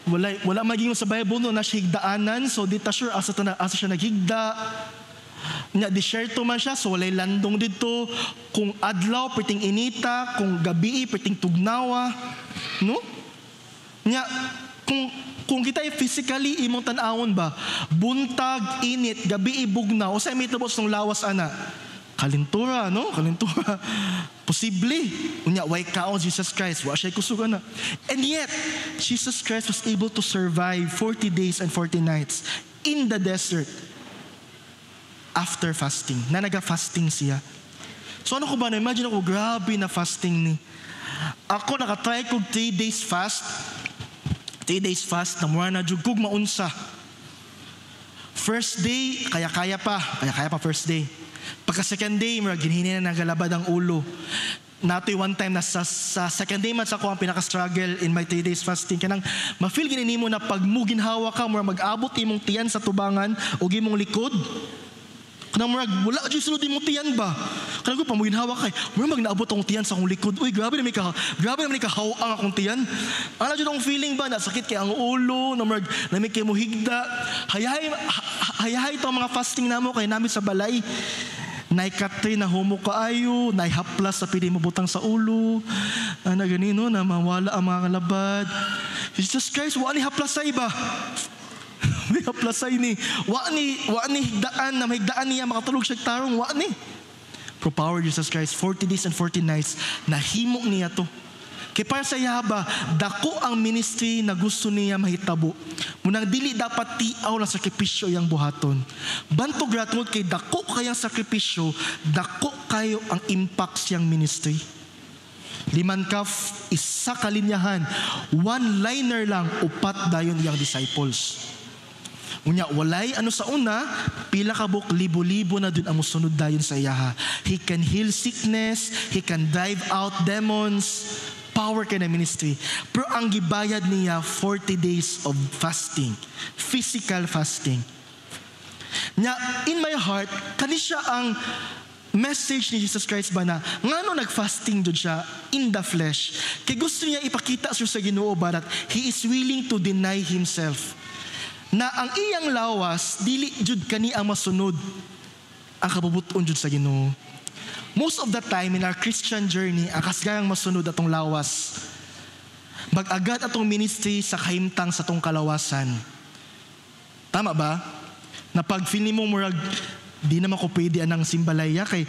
Wala maging sa Bible no na siya higdaanan, so di ta sure asa siya naghigda. Nya desierto man siya, so walay landong dito. Kung adlaw perting inita, kung gabi perting tugnawa, no? Nya kung kita physically imong tan-awon ba, buntag, init, gabi bugnaw, sa may tubos ng lawas ana. Kalintura, no? Kalintura. Posible. Unya, why kaon Jesus Christ? Wa siya kusugan na. And yet, Jesus Christ was able to survive 40 days and 40 nights in the desert after fasting. Na naga-fasting siya. So ano ko ba? Na-imagine ako, grabe na fasting ni. Ako nakatry ko 3 days fast. 3 days fast na mura na jugog maunsa. First day, kaya-kaya pa first day. Pagka second day, ginhinin na nagalabad ang ulo. Nato'y one time na sa second day man sa ako ang pinaka-struggle in my 3 days fasting. Kanang ma-feel ginini mo na pag mo ginhawa ka, mag-abot imong tiyan sa tubangan o imong likod. Kanang wala ka dyan sulod imong tiyan ba? Kanang ko, pamuginhawa kay, magnaabot akong tiyan sa akong likod. Uy, grabe naman ikahawang akong tiyan. Ano dyan akong feeling ba? Nasakit kay ang ulo, namin kayo mo higda. Hayahay ito ang mga fasting na mo kay namin sa balay. Naikatay na homo kaayo, naihaplas sa pili mo butang sa ulo. Na ganino, na mawala ang mga kalabad. Jesus Christ, wala ni haplas sa iba. May haplasay ni. Wa ni higdaan na mahigdaan niya makatulog siya tarong. Wa ni. Pro power Jesus Christ, 40 days and 40 nights, nahimo niya to. Kaya para sa yaba, dako ang ministry na gusto niya mahitabo. Munang dili dapat tiaw na sakripisyo yang buhaton. Banto gratitude kay dako kayang sakripisyo, dako kayo ang impact siyang ministry. 5 kaf, isa kalinyahan, one-liner lang, upat dayon yang disciples. Unya, walay ano sa una, pila ka buk, libo-libo na dun ang musunod dayon sa iyaha. He can heal sickness, he can drive out demons, power kay na ministry. Pero ang gibayad niya, 40 days of fasting, physical fasting. Nya, in my heart, kani siya ang message ni Jesus Christ ba na ngano nag-fasting dun siya in the flesh. Kaya gusto niya ipakita sa Ginoo ba that he is willing to deny himself. Na ang iyang lawas, dili jud kani ang masunod ang kabubuton jud sa Ginoo. Most of the time in our Christian journey, ang kasgayang masunod atong lawas. Mag-agad atong ministry sa kahimtang sa atong kalawasan. Tama ba? Na pag feeling mo murag, di naman ko pwede anang simbalaya kay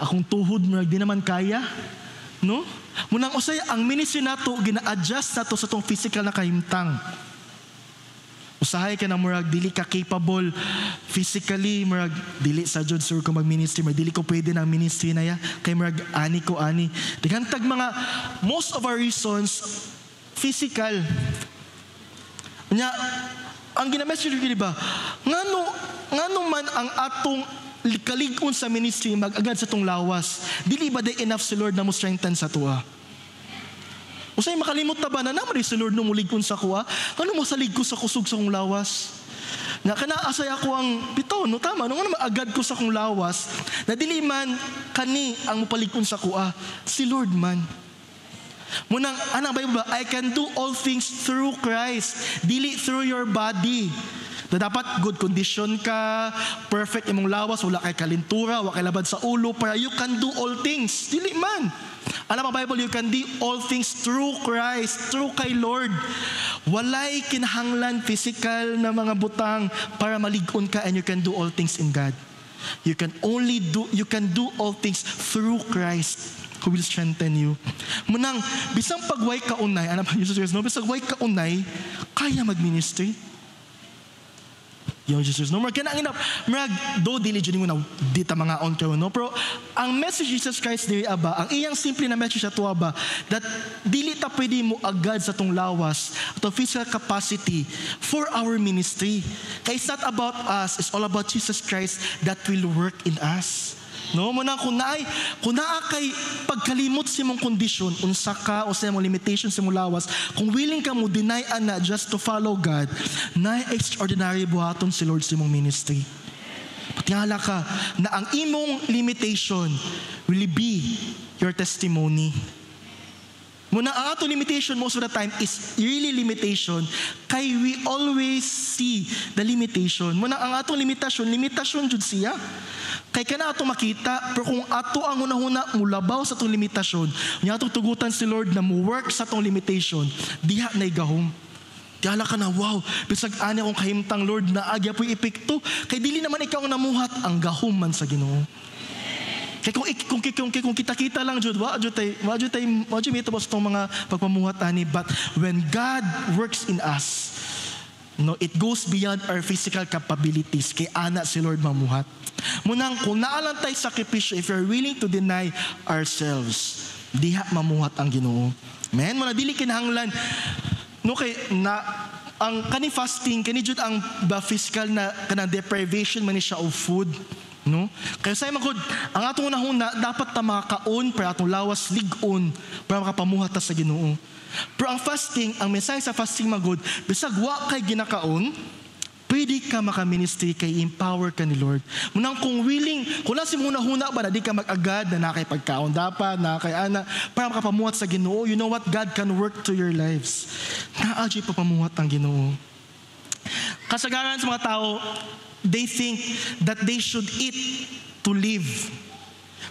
akong tuhod murag di naman kaya. No? Munang usay, ang ministry nato, gina-adjust nato sa atong physical na kahimtang. Usahay ka na murag dili ka capable physically, murag dili sa jud sir ko mag-ministry, murag dili ko pwede na ministry na ya kay murag ani digantag mga most of our reasons physical. Nya ang gina-message ko diba ngano man ang atong kalig-on sa ministry mag-agad sa tong lawas, dili ba day enough si Lord na mo strengthen sa tuwa? Usay makalimot na ba na naman si Lord nung mulig kun sa kuha? Ano mo salig ko sa kusog sa kong lawas? Nga kanaasay ako ang pito, no tama, nung ano agad ko sa kong lawas, na dili man kani ang mupalig kun sa kuha, si Lord man. Munang, anang Bible ba? I can do all things through Christ, dili through your body. Na dapat good condition ka, perfect imong lawas, wala kay kalintura, wala kay labad sa ulo, para you can do all things. Dili man. Alam mo Bible, you can do all things through Christ, through kay Lord. Walay kinahanglan physical na mga butang para malig-on ka and you can do all things in God. You can do all things through Christ who will strengthen you. Munang, bisang pagway ka unay, ano ba Jesus Christ, no? Bisang pagway ka unay, kaya mag-ministry. Yung Jesus, no? Marag, do dili dyan mo na dita mga on kayo, no? Pero ang message Jesus Christ diri aba, ang iyang simple na message sa tuwa ba, that dili ta pwede mo agad sa tong lawas, atong physical capacity for our ministry. Kaya it's not about us, it's all about Jesus Christ that will work in us. No, muna kung naa kay pagkalimot sa imong kondisyon, unsa ka o sa imong limitation sa imong lawas, kung willing ka mo deny ana just to follow God, na extraordinary buhaton si Lord sa imong ministry. Patingala ka na ang imong limitation will be your testimony. Muna ang ato limitation most of the time is really limitation kay we always see the limitation. Muna ang atong limitasyon jud siya. Kay kana ato makita, pero kung ato ang una-una mulabaw sa atong limitasyon, nya atong tugutan si Lord na mo work sa atong limitation, diha na igahom. Tiala ka na, wow, bisag ani akong kahimtang Lord na agya po'y epekto, kay dili naman ikaw ang namuhat, ang gahom man sa Ginoo. Kaya kung kita-kita lang jud, wa jud mito ba sa mga pagpamuhat ani, but when God works in us, no, it goes beyond our physical capabilities. Kay ana si Lord mamuhat. Munang kung naalang tayo sakripisyo, if you're willing to deny ourselves, diha mamuhat ang Ginoo. Amen? Muna dili kinahanglan, no, kay na ang kani fasting, kani jud ang physical na kanang deprivation man ni siya of food. No? Kaya sa magod, ang atong unahuna, dapat ta makakaon para atong lawas ligon para makapamuhat ta sa Ginoo. Pero ang fasting, ang mensahe sa fasting magod, bisag wa kay ginakaon, pwede ka maka-ministry kay empower ka ni Lord. Munang kung willing, kung nasi muna-huna ba na di ka mag-agad na nakay pagkaon dapat, nakay ana, para makapamuhat sa Ginoo, you know what? God can work to your lives. Naadyo papamuhat ang Ginoo. Kasagaran sa mga tao, they think that they should eat to live.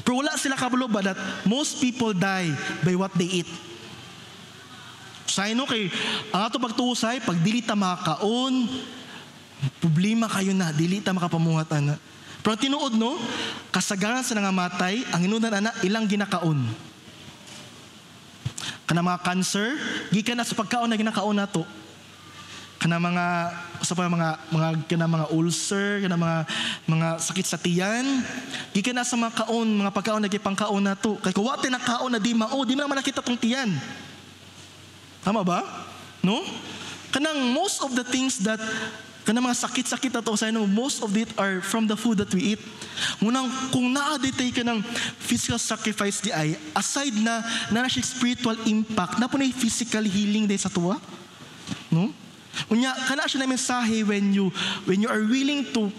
Pero wala sila kabalo ba that most people die by what they eat. Say no kay ang ato pagtuusay pag dili ta makakaon, problema kayo na dili ta makapamuhat ana. Pero tinuod no, kasagaran sa nangamatay, ang inunan ana ilang ginakaon. Kana mga cancer, gikan na sa pagkaon na ginakaon nato. Kana mga sa mga ulcer, kana mga sakit sa tiyan, gikan na sa mga kaon, mga pagkaon na gipangkaon nato. Kay kuwa na kaon na di mao, di man nakita tong tiyan. Tama ba? No? Kanang most of the things that kanang mga sakit-sakit na to, I know most of it are from the food that we eat. Munang kung naa-detay ka ng physical sacrifice di ay, aside na siya spiritual impact, na po na physical healing din sa tuwa. No? Unya, kana siya na mensahe when you are willing to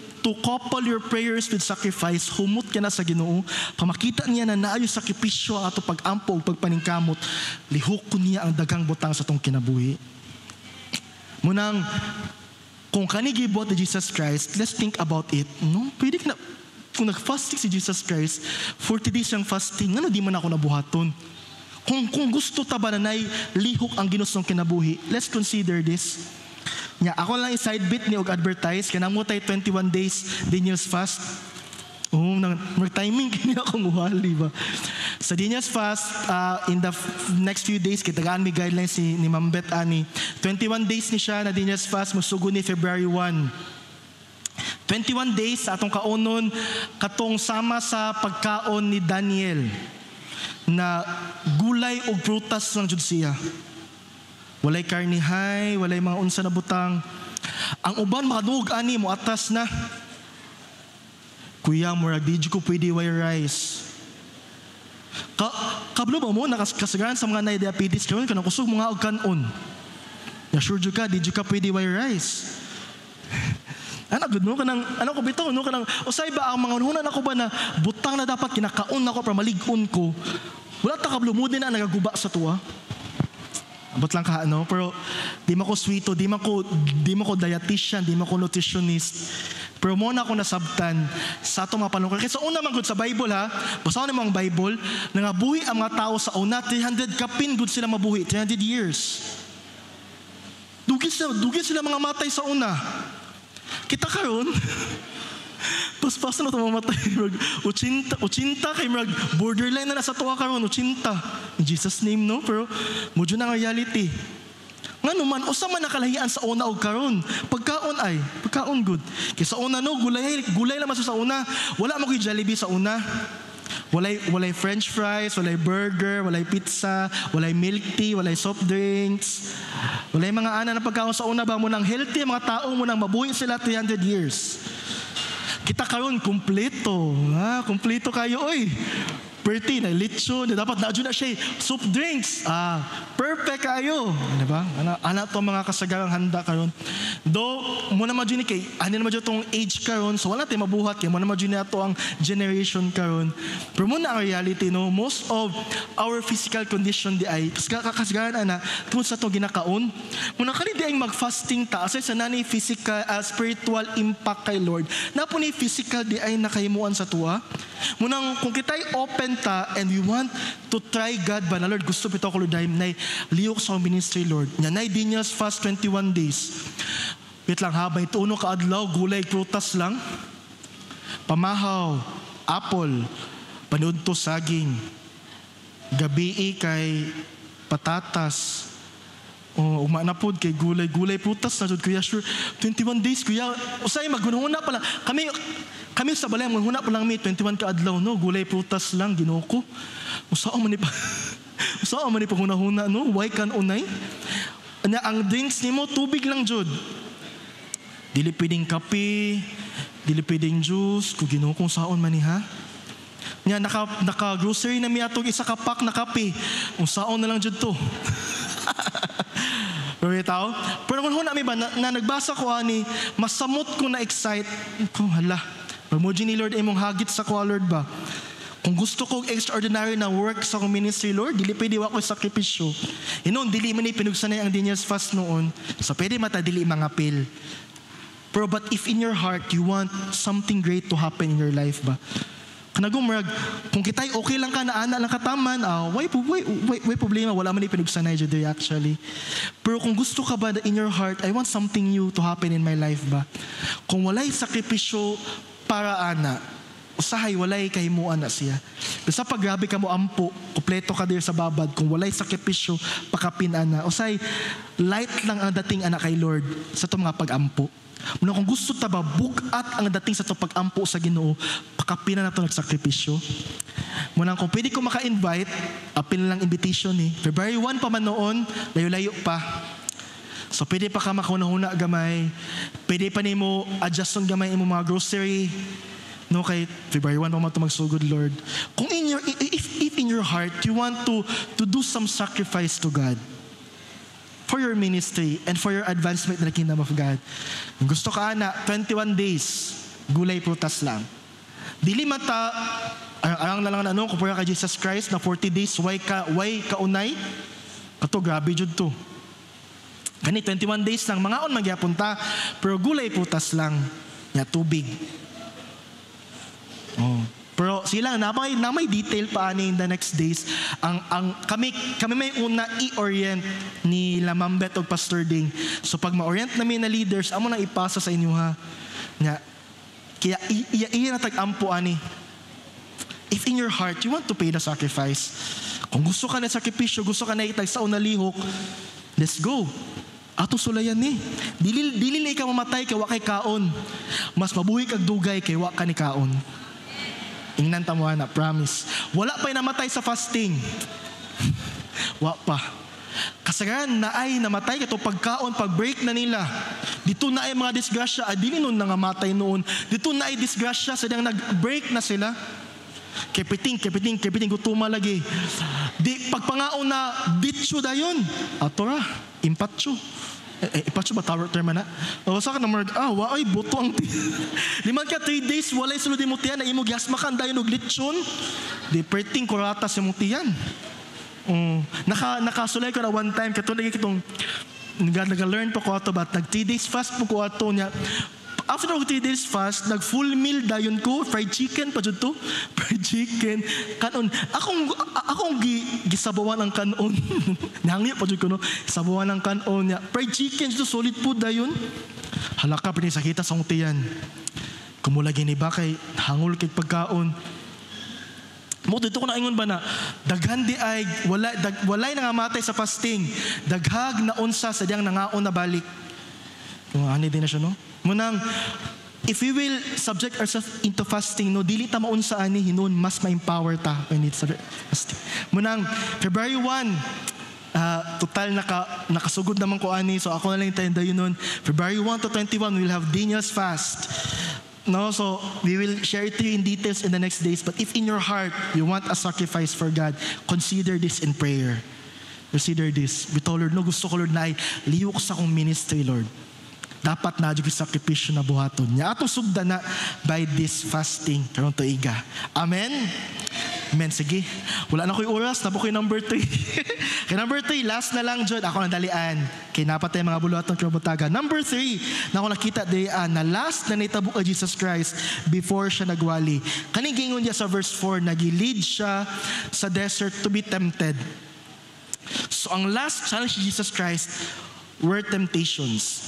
couple your prayers with sacrifice, humot ka na sa Ginoo, pamakita niya na naayo sakripisyo ang ato pag-ampo o pagpaningkamot, lihok ko niya ang dagang butang sa tong kinabuhi. Munang, kung kanigibot ni Jesus Christ, let's think about it. No? Pwede ka na, kung nag-fasting si Jesus Christ, 40 days yung fasting, ano di man ako nabuhaton? Kung gusto ta ba na lihok ang ginustong kinabuhi, let's consider this. Nya, ako lang i-side bit ni og advertise kanang mo tay 21 days Daniel's fast. Timing kini ako muhali ba. Sa Daniel's fast in the next few days kitagaan mi guidelines ni Ma'am Beth ani. 21 days ni siya na Daniel's fast mosugo ni February 1. 21 days sa atong kaunon katong sama sa pagkaon ni Daniel na gulay o prutas ng jud siya. Walay karnihay, walay mga unsa na butang. Ang uban makadungog ani mo atas na. Kuya, murag di ko pwede way rice. Kablo ba mo nakasagaran sa mga na-diabetes karon kanang kusog mga og kanon. Ya sure jud ka di ka pwede way rice. Ana gud no kanang ano ko bitaw no kanang usay ba ang mga hunan ako ba na butang na dapat kinakaon nako para malig-on ko. Wala ta kablo mo din na nagaguba sa tuwa. Abot lang ka pero di mo ko sweeto, di mo ko dietitian, di mo ko nutritionist. Pero mo na ako nasabtan sa atong mga panungkol. Kasi sa una man gud sa Bible ha, basahin mo ang Bible, nangabuhi ang mga tao sa una 300 kapin gud sila mabuhi, 300 years. Dugis sila mga matay sa una. Kita karon pas-pas na ito mamatay. 80 kay mag borderline na nasa tuwa karon 80. In Jesus name no, pero mudyo na ang reality. Nga naman, usa man nakalahian sa una o karon. Pagkaon good. Kaya sa una no, gulay lang sa una. Wala mo ko'y Jollibee sa una. Walay french fries, walay burger, walay pizza, walay milk tea, walay soft drinks. Walay mga ana na pagkaon sa una ba mo nang healthy mga tao mo nang mabuhay sila 300 years. Kita karon kumpleto. Kumpleto kayo oy. Pretty na lechon, dapat na siya soup drinks. Perfect kayo, di ba? Ana to mga kasagarang handa karon. Do mo na madyo ni kay ani na madyo tong age karon, so wala tay mabuhat kay mo na madyo ni ato ang generation karon. Pero mo na ang reality no, most of our physical condition di ay kasagaran ana tungod sa to ginakaon. Mo na kani di ay mag-fasting ta asay sa nani physical spiritual impact kay Lord. Napo ni physical di ay nakahimuan sa tuwa. Munang kung kita'y open ta and we want to try God ba na Lord, gusto pito ko Lord dahil na liyok sa ministry Lord. Nga na Daniel's fast 21 days. Wait lang ha, may tuno ka adlaw, gulay, prutas lang. Pamahaw, apple, panood to saging. Gabi kay patatas. Umanapod kay gulay, prutas na jud kuya sure. 21 days kuya, usay magunahuna pala. Kami sa balay, maghuna pa lang may 21 ka adlaw, no? Gulay, prutas lang, Ginoo ko. Usaan man ni pa huna-huna, no? Why kan unay? Ang drinks ni mo, tubig lang, jud. Dili pwedeng kape, dili pwedeng juice, kung Ginoo kung saon man ni ha. Nya naka-grocery na mi atong isa ka pack na kape. Kung saon na lang jud to. Pero tao, pero kung huna mi ba na nagbasa ko ani, masamot ko na excite ko hala. Pamuji ni Lord imong hagit sa ko Lord ba. Kung gusto ko extraordinary na work sa akong ministry, Lord, dili pwede wa ko sakripisyo. Inon, dili man ni pinugsanay ang Daniel's fast noon. So pwede mata dili mangapil. Pero but if in your heart you want something great to happen in your life ba, kanagong marag, kung kita'y okay lang ka na ana lang kataman, why problema, wala man ni pinugsanay jud actually. Pero kung gusto ka ba in your heart, I want something new to happen in my life ba, kung walay sakripisyo para ana, usahay walay kahimuan na siya. Basta pag grabe ka mo ampo, kompleto ka dir sa babad, kung walay sakripisyo pakapin ana, usahay light lang ang dating ana kay Lord sa itong mga pag-ampo. Muna kung gusto ta ba bukat ang dating sa itong pag-ampo sa Ginoo, pakapin na ito nagsakripisyo. Muna kung pwede ko maka-invite, apil lang invitation February 1 pa man noon, layo-layo pa. So pwede pa ka makahuna-huna gamay, pwede pa ni mo adjust ang gamay mo mga grocery. No, kay February 1 pa man ito magsugod, Lord. Kung if in your heart you want to do some sacrifice to God for your ministry and for your advancement in the kingdom of God, kung gusto ka na 21 days gulay prutas lang, dili mata arang lang na ano kumpara kay Jesus Christ na 40 days why kaunay kato grabe jud to. Kani 21 days lang mangaon magyapon ta, pero gulay prutas lang nya tubig. Pero sila na may detail pa ani in the next days. Kami may una i-orient ni Lamambet o Pastor Ding. So pag ma-orient namin na leaders, amo na ipasa sa inyo ha. Nya kaya iya na tag-ampo ani. If in your heart you want to pay the sacrifice, kung gusto ka na sakripisyo, gusto ka na itagsaon na lihok, let's go. Ato sulayan ni. Dili na ikaw mamatay kay wa kay kaon. Mas mabuhi kag dugay kay wa ka ni kaon. Ingnan tamuha na, promise. Wala pa'y namatay sa fasting. Wa pa. Kasagaran na ay namatay kato pagkaon, pag-break na nila. Dito na ay mga disgrasya, dili nun nangamatay noon. Dito na ay disgrasya, sadyang nag-break na sila. Kepiting, gutuma lagi. Di, pagpangaon na, bitcho dayon. Atora, impatcho. Ipatso ba term na? Sa ka na marag, waay, buto ang liman ka 3 days, walay sulod mo tiyan, na imo gyasma ka, dayon og lechon. Di, perting kurata si mo tiyan. Nakasulay ko na one time, katulad kitong, nag-learn pa ko ato ba, nag 3 days fast po ko ato niya. After 3 days fast, nag-full meal dayon ko, fried chicken pa dyan to. Fried chicken, kanon. Akong gisabawan ang kanon. Nangya pa dyan ko, no? Sabawan ang kanon niya. Fried chicken, dito solid food dayon. Halaka, pinisakita sa utiyan. Kumulagi ni ba kay hangul kay pagkaon. Mo dito ko na ingon ba na daghan di ay walay nangamatay sa fasting. Daghag na unsa sa diyang nangaon na balik. Kung ani din na siya, no? Munang, if we will subject ourselves into fasting, no, dili ta maunsa ani hinon, mas ma-empower ta when it's fasting. Munang, February 1, total nakasugod naman ko ani, so ako na lang tayo dayon nun. February 1 to 21, we'll have Daniel's fast. No, so we will share it to you in details in the next days. But if in your heart you want a sacrifice for God, consider this in prayer. Consider this. We told Lord, no, gusto ko Lord na ay liyo ko sa akong ministry, Lord. Dapat na yung sakripisyo na buhaton niya. Atong sugda na by this fasting. Karong tuiga. Amen? Amen. Sige. Wala na ko yung oras. Napo ko yung number 3. Kaya number 3, last na lang, Jod. Ako nandalian. Kaya napatay mga buluhaton kirabutaga. Number 3, na ako nakita diyan na last na naitabo ka Jesus Christ before siya nagwali. Kaning gingon niya sa verse 4, nag-lead siya sa desert to be tempted. So ang last challenge ni Jesus Christ were temptations.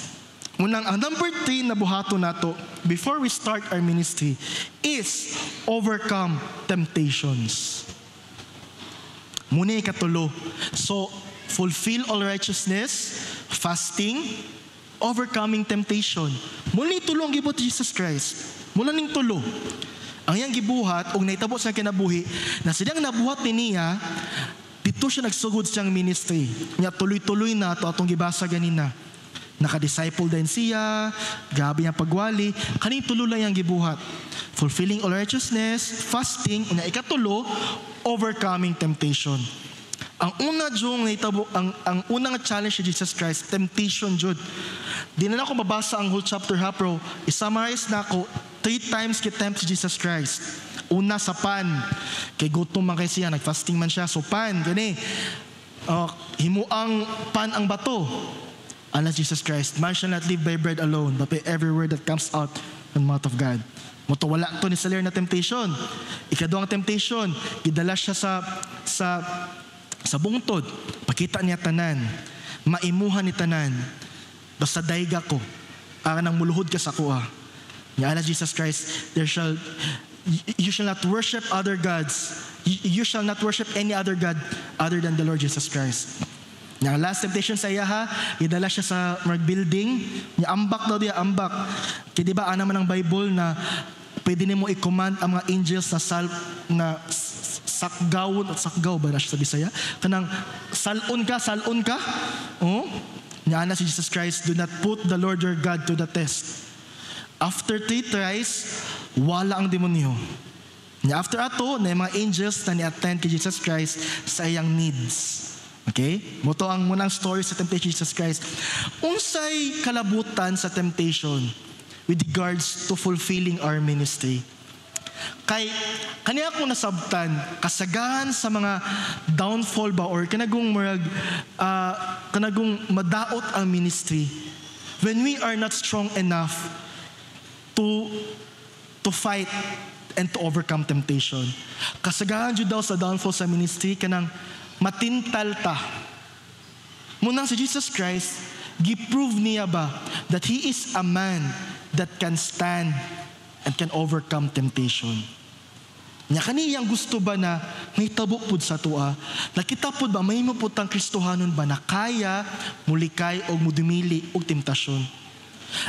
Unang, ang number 3 na buhato nato before we start our ministry is overcome temptations. Muna ikatulo. So, fulfill all righteousness, fasting, overcoming temptation. Muna itulo ang gibot Jesus Christ. Muna ning tulo. Ang iyang gibuhat, og naitabo sa kinabuhi, na silang nabuhat ni niya, dito siya nagsugod siyang ministry. Niya tuloy-tuloy na ito atong gibasa ganina. Naka-disciple din siya, grabe yung pagwali, kaning tulo lang yung gibuhat. Fulfilling all righteousness, fasting, una ikatulo, overcoming temptation. Ang una jung nahitabo, ang unang challenge ni Jesus Christ, temptation jud. Di na ako mabasa ang whole chapter ha, pero isummarize na ako, 3 times kitempt si Jesus Christ. Una sa pan, kay gutom man kay siya, nag-fasting man siya, so pan, gani. Himuang pan ang bato. Alas Jesus Christ, man shall not live by bread alone, but by every word that comes out from the mouth of God. Moto wala to ni Saler na temptation. Ikaduhang temptation, gidala siya sa bungtod, pakita niya tanan, maimuhan ni tanan, basta dayga ko, para nang muluhod ka sa kuha. Niya alas Jesus Christ, you shall not worship other gods, you shall not worship any other God other than the Lord Jesus Christ. Niya last temptation sa iya ha, idala siya sa building, niya ambak daw diya, ambak. Kaya diba naman ang Bible na pwede mo i-command ang mga angels na sakgaw ba na siya sa Bisaya? Kanang salon ka. Oh? Niya na si Jesus Christ, do not put the Lord your God to the test. After 3 tries, wala ang demonyo. Niya after ato, na yung mga angels na ni-attend kay Jesus Christ sa iyang needs. Okay? Moto ang munang story sa temptation of Jesus Christ. Unsay kalabutan sa temptation with regards to fulfilling our ministry. Kay kaniya akong nasabtan, kasagahan sa mga downfall ba or kanagong madaot ang ministry when we are not strong enough to fight and to overcome temptation. Kasagahan jud daw sa downfall sa ministry kanang matintal ta. Munang si Jesus Christ, giprove niya ba that He is a man that can stand and can overcome temptation. Nya kaniyang gusto ba na may tabo pud sa tua? Nakita pud ba may maputang Kristohanon ba na kaya mulikay o mudumili og temptasyon?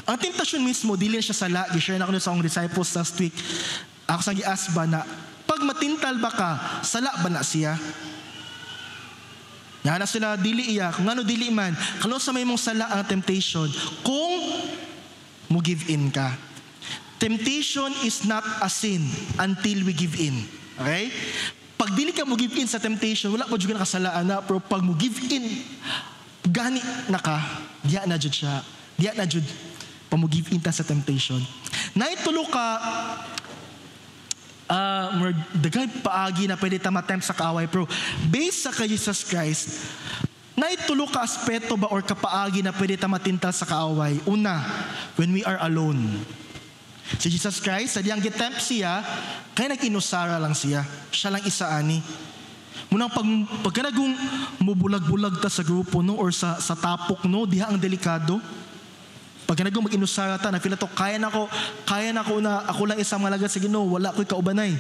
Ang temptasyon mismo dili siya sala, gi-share na ko sa akong disciples last week. Ako sang gi-ask ba na pag matintal ba ka, sala ba na siya? Nya na sila dili iya, kung ano dili man, kalo sa may mong sala ang temptation kung mo give in ka. Temptation is not a sin until we give in. Okay? Pag dili ka mo give in sa temptation, wala pa jud ka nakasalaan na, pero pag mo give in, gani na ka, diya na jud siya. Diya na jud pa mo give in ta sa temptation. Naitulo ka dagay paagi na pwede ta matempt sa kaaway, pero based sa kay Jesus Christ, naitulo ka aspeto ba or kapaagi na pwede ta matintal sa kaaway. Una, when we are alone. Si Jesus Christ, sa diyang gitempt siya, kaya nag-inusara lang siya. Siya lang isa ani. Munang pag kanagong mubulag-bulag ta sa grupo no or sa tapok no, diha ang delikado. Pag kanagong mag-inusara ta, na feel to kaya na ko na ako lang isang malagad sa Ginoo, wala ko'y kaubanay.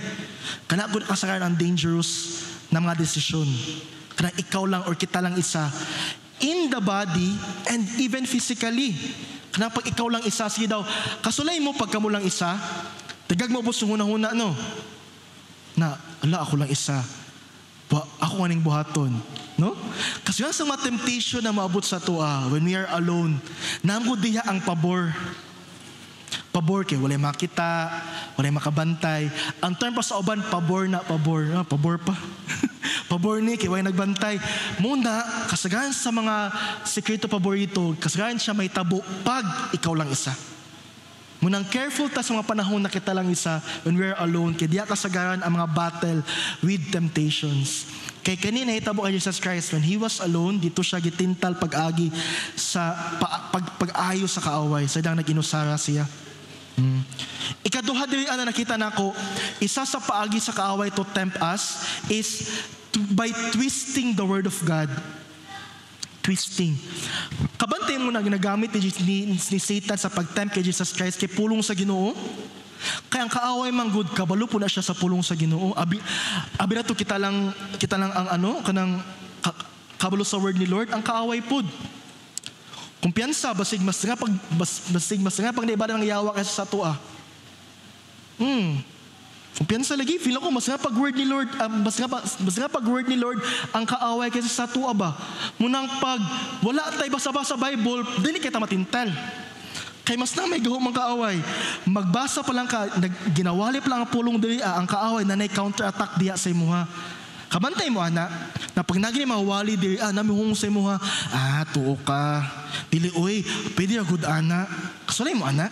Kana ko kasagaran ang dangerous na mga desisyon. Kana ikaw lang or kita lang isa in the body and even physically. Kana pag ikaw lang isa, sige daw, kasulay mo pagka mo lang isa, tagag mo po sunguna-huna no. Na, ako lang isa. Ako kaning buhaton. No? Kasi yan sa mga temptation na maabot sa tua, when we are alone, nanggo diha ang pabor. Pabor kay walay makita, walay makabantay. Ang term pa sa uban, pabor na pabor. Pabor pa. Pabor ni kay walay nagbantay. Muna, kasagahan sa mga sekreto paborito, kasagahan siya may tabo pag ikaw lang isa. Munang careful ta sa mga panahon na kita lang isa when we are alone, kay diya kasagaran ang mga battle with temptations. Kay kanina hitabo kay Jesus Christ, when He was alone, dito siya gitintal pag-agi sa pag-ayo sa kaaway, sa dang nag-inusara siya. Ikaduha diri ana nakita nako, isa sa paagi sa kaaway to tempt us is by twisting the word of God. Twisting. Kabantay mo na ginagamit ni Satan sa pag-tempt kay Jesus Christ kay pulong sa Ginoo. Kaya ang kaaway manggod, kabalo po na siya sa pulong sa Ginoo. Abi na to kita lang ang kanang kabalo sa word ni Lord, ang kaaway pod. Kumpiyansa basig mas nga pag naibada ng yawa kaysa sa tua. Kumpiyansa lagi, feel ako mas nga pag word ni Lord, mas nga pag word ni Lord ang kaaway kaysa sa tuwa ba. Munang pag wala tay basa-basa Bible, dili kita matintal. Kay mas na may gahong mga kaaway. Magbasa pa lang ka, ginawali pa lang ang pulong dili ang kaaway na counter-attack diya sa imuha. Kabantay mo ana, na pag naging mawali dili namihung sa imuha, tuo ka. Dili oy, pwede ra gud ana. Kasulay mo ana.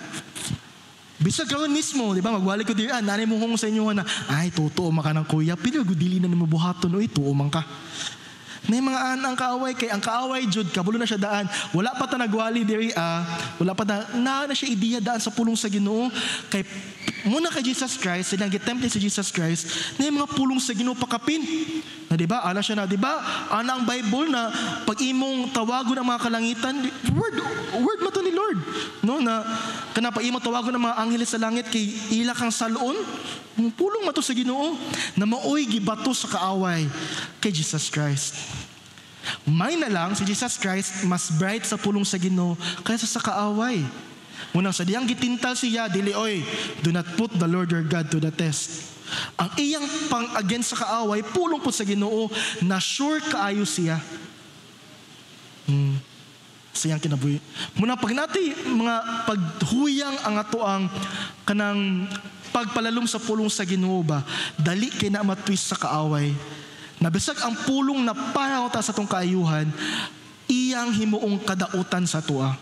Bisag karon mismo, di ba? Magwali ko dili nanay mo hung sa inyo na, totoo maka ng kuya, pwede ra gud dili na nimo buhaton oy, tuo man ka. May mga ang kaaway kay ang kaaway jud kabulo na siya daan wala pa ta nagwali diri wala pa na siya ideya daan sa pulong sa Ginoo kay muna kay Jesus Christ silang gitemple si Jesus Christ na mga pulong sa Ginoo pakapin na di ba ana siya na di ba ana ang Bible na pag imong tawagon ang mga kalangitan word mo to ni Lord no na kana pa imong tawagon ang mga anghel sa langit kay ila kang salon pulong mo to sa Ginoo na maoy gibato sa kaaway kay Jesus Christ. May na lang si Jesus Christ mas bright sa pulong sa Ginoo kaysa sa kaaway. Munang sa diyang gitintal siya dili oy, do not put the Lord your God to the test. Ang iyang pang-against sa kaaway pulong po sa Ginoo na sure kaayo siya. Siyang kinabuhi. Muna pag natin mga paghuyang ang ato ang kanang pagpalalom sa pulong sa Ginoo ba, dali kay na matwist sa kaaway. Nabisag ang pulong na para sa atong kaayuhan, iyang himuong kadautan sa tuwa.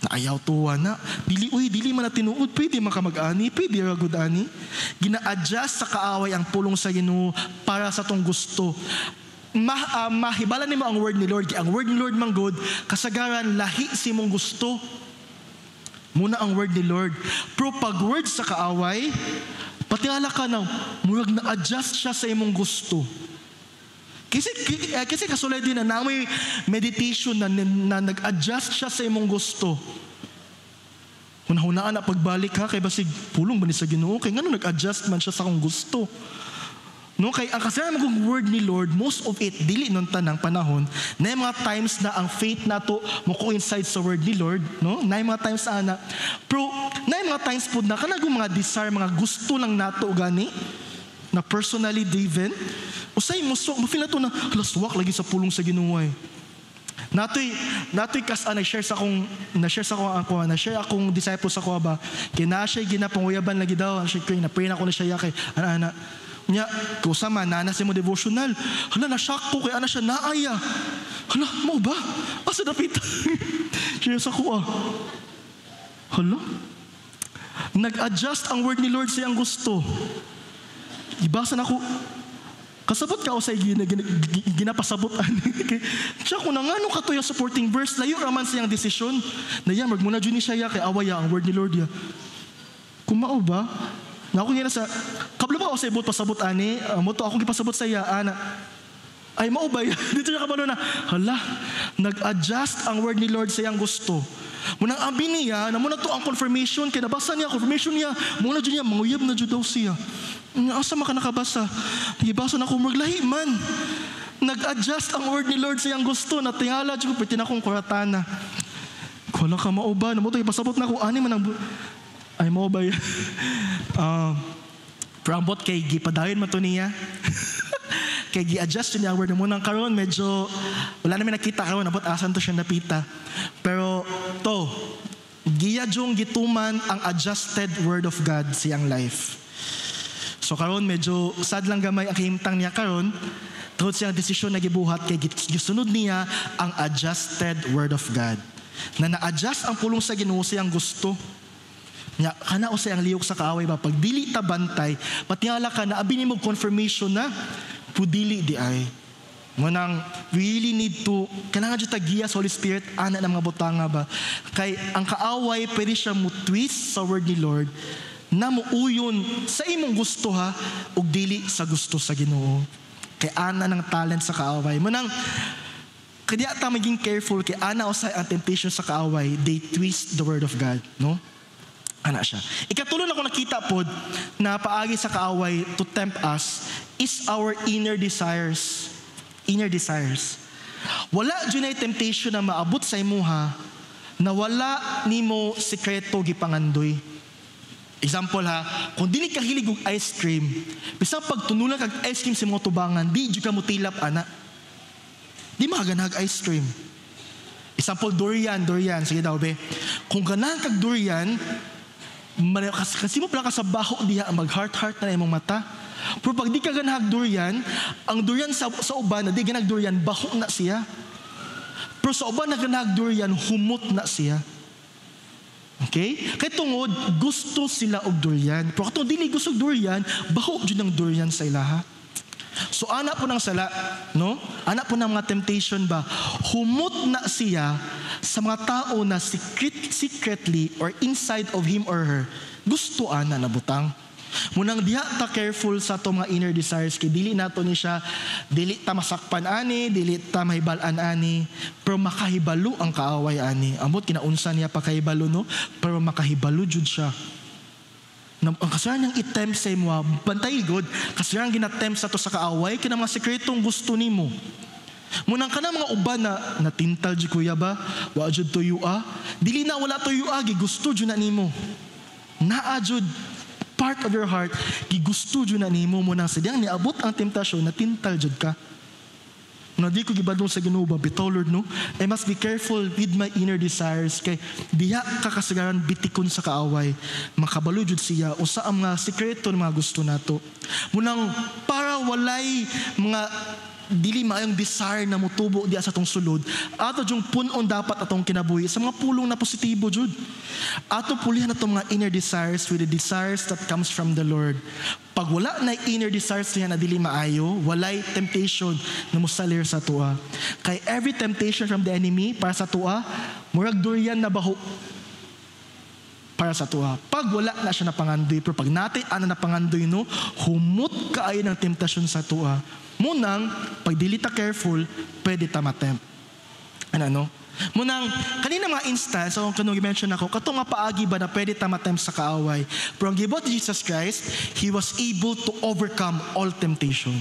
Na ayaw tuwa na, dili man na tinuod, pwede makamag-ani, pwede ragod ani. Gina-adjust sa kaaway ang pulong sa Ginoo para sa atong gusto. Mahibala nimo ang word ni Lord. Ang word ni Lord manggod, kasagaran lahi si mong gusto. Muna ang word ni Lord. Pero pag word sa kaaway, patiala ka na, murag na-adjust siya sa imong gusto. Kasi kasulay din na may meditation na nag-adjust siya sa imong gusto. Hunahunaan na pagbalik ha, kay basig pulong ba ni sa Ginoo? Kay nga nag-adjust man siya sa akong gusto. No, kay ang kasalanan magong word ni Lord, most of it, dili nun tanang panahon, na yung mga times na ang faith nato mo coincide sa word ni Lord, no? Na yung mga times na pero na yung mga times po na kanagong mga desire, mga gusto lang nato gani, na personally driven, usay mo feel na to na halaswak lagi sa pulong sa Ginoo eh. Natoy kas na-share akong disciples ako ba, kay na siya ginapanguyaban lagi daw, siya kay na-pray na ko na siya kay ana nya kusama nana sa mo devotional. Hala na-shock ko kay ana siya naaya. Hala mo ba? Asa dapit? Siya sa ko Hala. Nag-adjust ang word ni Lord sa iyang gusto. Ibasa na ko. Kasabot ka o sa ginapasabotan. Siya kung nangano ka to yung supporting verse, layo raman siyang desisyon. Na yan, magmuna dyan ni siya kay awaya ang word ni Lord ya. Kumao ba? Na ako nga sa, kablo ba ako sa ibot pasabot ani, mo to akong ipasabot sa iya, ana. Ay mao ba yan? Dito siya kabalo na, hala, nag-adjust ang word ni Lord sa iyang gusto. Munang abi niya, na muna to ang confirmation, kinabasa niya, confirmation niya, muna dyan niya, manguyab na dyan daw siya. Asa maka nakabasa? Nagibasa na ko, maglahi man. Nag-adjust ang word ni Lord sa iyang gusto, na tingala dyan ko, pwede na akong kuratana. Wala ka mauba, na mo to ipasabot na ko, ani man ang ay mo ba yan? Prambot kay gipadayon man to niya. Kay gi-adjust niya ang word mo nang karon medyo wala namin nakita karon abot asan to siya napita. Pero to giyadjong gituman ang adjusted word of God sa iyang life. So karon medyo sad lang gamay ang kahimtang niya karon tungod siyang desisyon na gibuhat kay gisunod niya ang adjusted word of God. Na na-adjust ang pulong sa Ginoo sa iyang gusto. Nya kana usay ang liyok sa kaaway ba pag dili ta bantay patiala ka na abi nimo confirmation na pudili di ay manang really need to kanang jud ta giya sa Holy Spirit ana ng mga butanga ba kay ang kaaway pwede siya mo twist sa word ni Lord na muuyon sa imong gusto ha ug dili sa gusto sa Ginoo kay ana ng talent sa kaaway manang kaya ta maging careful kay ana usay ang temptation sa kaaway they twist the word of God no. Ana siya. Ikatulo na ko nakita pod na paagi sa kaaway to tempt us is our inner desires. Inner desires. Wala dyan ay temptation na maabot sa imuha na wala nimo sikreto gipangandoy. Example ha, kung dili ka hilig og ice cream, bisang pagtunulan kag ice cream sa mga tubangan, di jud ka mutilap ana. Di maganag ice cream. Example, durian, sige daw be. Kung ganahan kag durian, kasi mo pala ka sa baho diha, mag-heart na imong mata. Pero pag di ka ganahag durian, ang durian sa uban, na di ganahag durian, baho na siya. Pero sa uban na ganahag durian, humot na siya. Okay? Kaya tungod, gusto sila og durian. Pero kung dili gusto og durian, baho dyan ang durian sa ilaha. So anak po ng sala, no? Anak po ng mga temptation ba? Humot na siya sa mga tao na secretly or inside of him or her, gusto ana na butang. Munang diha ta careful sa to mga inner desires, kay dili nato ni siya, dili ta masakpan ani, dili ta mahibalan ani, pero makahibalo ang kaaway ani. Amot kinaunsa niya pa kahibalo, no? Pero makahibalo jud siya. Ang kasalanan niyang itempt sa imo, bantay god, kasalanan ginatempt sa to sa kaaway, kina mga sekretong gusto nimo. Munang ka na mga uban na natintal jud kuya ba, wa jud tuyua, dili na wala tuyua, gigusto jud na nimo. Naa jud part of your heart, gigusto jud na nimo. Munang sadyang niabot ang temptasyon, natintal jud ka. No, di ko gibadong sa Ginoo ba, bitaw Lord, no? I must be careful with my inner desires, kay diha ka kasagaran bitikon sa kaaway, makabalo jud siya usa ang mga sekreto ng mga gusto nato. Munang para walay mga dili maayong desire na mutubo diya sa atong sulod, ato jung punon dapat atong kinabuhi sa mga pulong na positibo jud. Ato pulihan atong mga inner desires with the desires that comes from the Lord. Pag wala na inner desires niya na dili maayo, walay temptation na musalir sa tuwa. Kay every temptation from the enemy para sa tuwa, murag durian na baho para sa tuwa. Pag wala na siya napangandoy, pero pag natin na napangandoy, no, humot kaayo ng temptasyon sa tuwa. Munang, pag dili ta careful, pwede ta matempt. Ano? Munang, kanina mga instance, so kung i-mention ako, katong nga paagi ba na pwede ta matempt sa kaaway. Pero ang gibot ni Jesus Christ, He was able to overcome all temptation.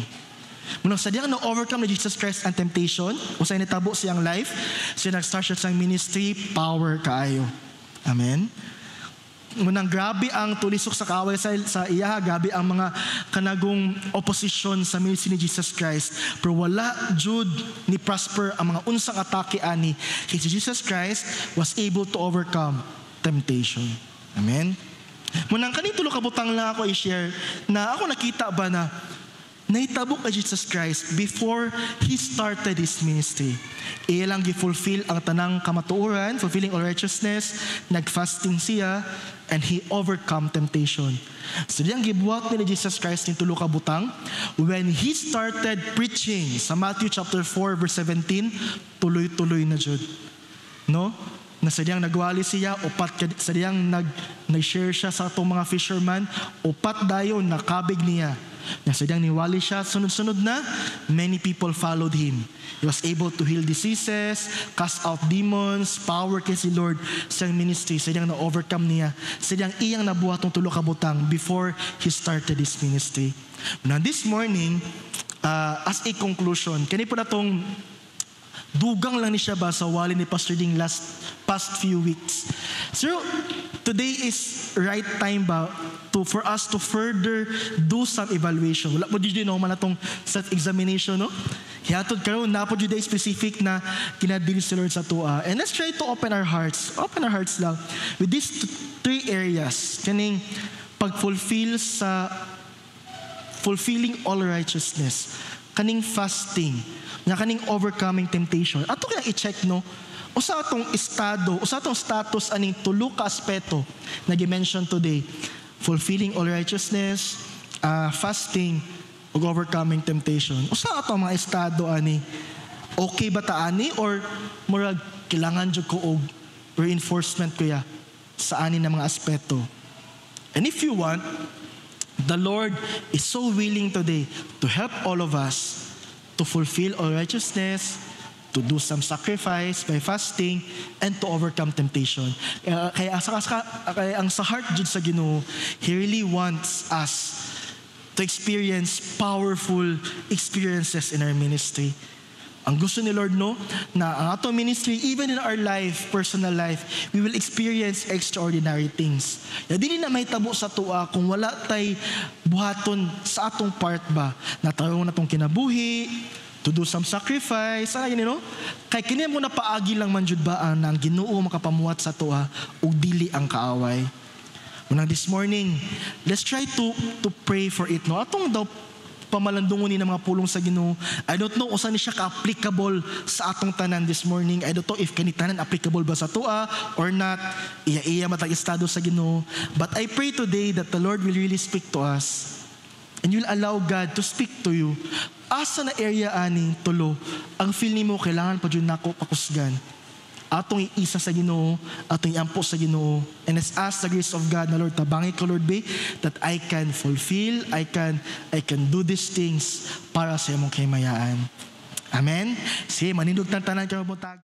Munang sadyang na-overcome ni Jesus Christ ang temptation, usay nitabo siyang life, siya nag-start siya sa ministry, power kaayo. Amen? Munang grabe ang tulisok sa kaaway sa iya, grabe ang mga kanagong opposition sa ministry ni Jesus Christ. Pero wala jud ni prosper ang mga unsang atake ani. Kay si Jesus Christ was able to overcome temptation. Amen? Munang kanito lo kabutang lang ako i-share na ako nakita ba na naitabok kay Jesus Christ before He started His ministry. Ilang gi-fulfill ang tanang kamatuoran, fulfilling all righteousness, nag-fasting siya, and He overcome temptation. So diyang gibuhat ni Jesus Christ ni tulo ka butang, when He started preaching sa Matthew chapter 4 verse 17, tuloy-tuloy na jud. No? Na sadyang nagwali siya, sadyang nag-share siya sa atong mga fisherman, upat dayon nakabig niya. Na sadyang niwali siya, sunod-sunod na, many people followed Him. He was able to heal diseases, cast out demons, power kay si Lord sa ministry. Sadyang na-overcome niya. Sadyang iyang nabuhat ng tulo ka butang before He started His ministry. Now this morning, as a conclusion, kani po na tong dugang lang ni siya ba sa wali ni Pastor Ding past few weeks. So, today is right time ba for us to further do some evaluation. Wala po dito naman na itong self-examination, no? Hiatod karon na po dito specific na kinadili si Lord sa tua. And let's try to open our hearts lang with these three areas. Kaning pag-fulfill sa fulfilling all righteousness, kaning fasting, nga kaning overcoming temptation. Ato kaya i-check, no? Usa atong status aning tulo ka aspeto na gi-mention today. Fulfilling all righteousness, fasting, ug overcoming temptation. Usa atong mga estado ani? Okay ba ta ani or murag kailangan jud ko og reinforcement kuya sa ani na mga aspeto? And if you want, the Lord is so willing today to help all of us to fulfill all righteousness, to do some sacrifice by fasting, and to overcome temptation. Kaya ang sa heart jud sa Ginoo, He really wants us to experience powerful experiences in our ministry. Ang gusto ni Lord, no, na ang atong ministry, even in our life, personal life, we will experience extraordinary things. Ya dili na may tabo sa tua kung wala tay buhaton sa atong part ba, na tayo na tong kinabuhi, to do some sacrifice, ano yun, no? Kay kini mo na paagi lang man jud ba ang Ginoo makapamuhat sa tua ug dili ang kaaway. Unang this morning, let's try to pray for it, no? Atong daw pamalandungon ni ng mga pulong sa Ginoo. I don't know kung saan siya ka-applicable sa atong tanan this morning. I don't know if kanitanan applicable ba sa tua or not. Iya matag estado sa Ginoo. But I pray today that the Lord will really speak to us. And you'll allow God to speak to you. Asa na area ani tulo ang feel nimo kailangan pa jud nako pakusgan. Atong iisa sa Ginoo, atong iampo sa Ginoo. And let's ask the grace of God na Lord, tabangi ko Lord be, that I can fulfill, I can do these things para sa imong kahimayaan. Amen? Sige, manindog tanan kayo buntag.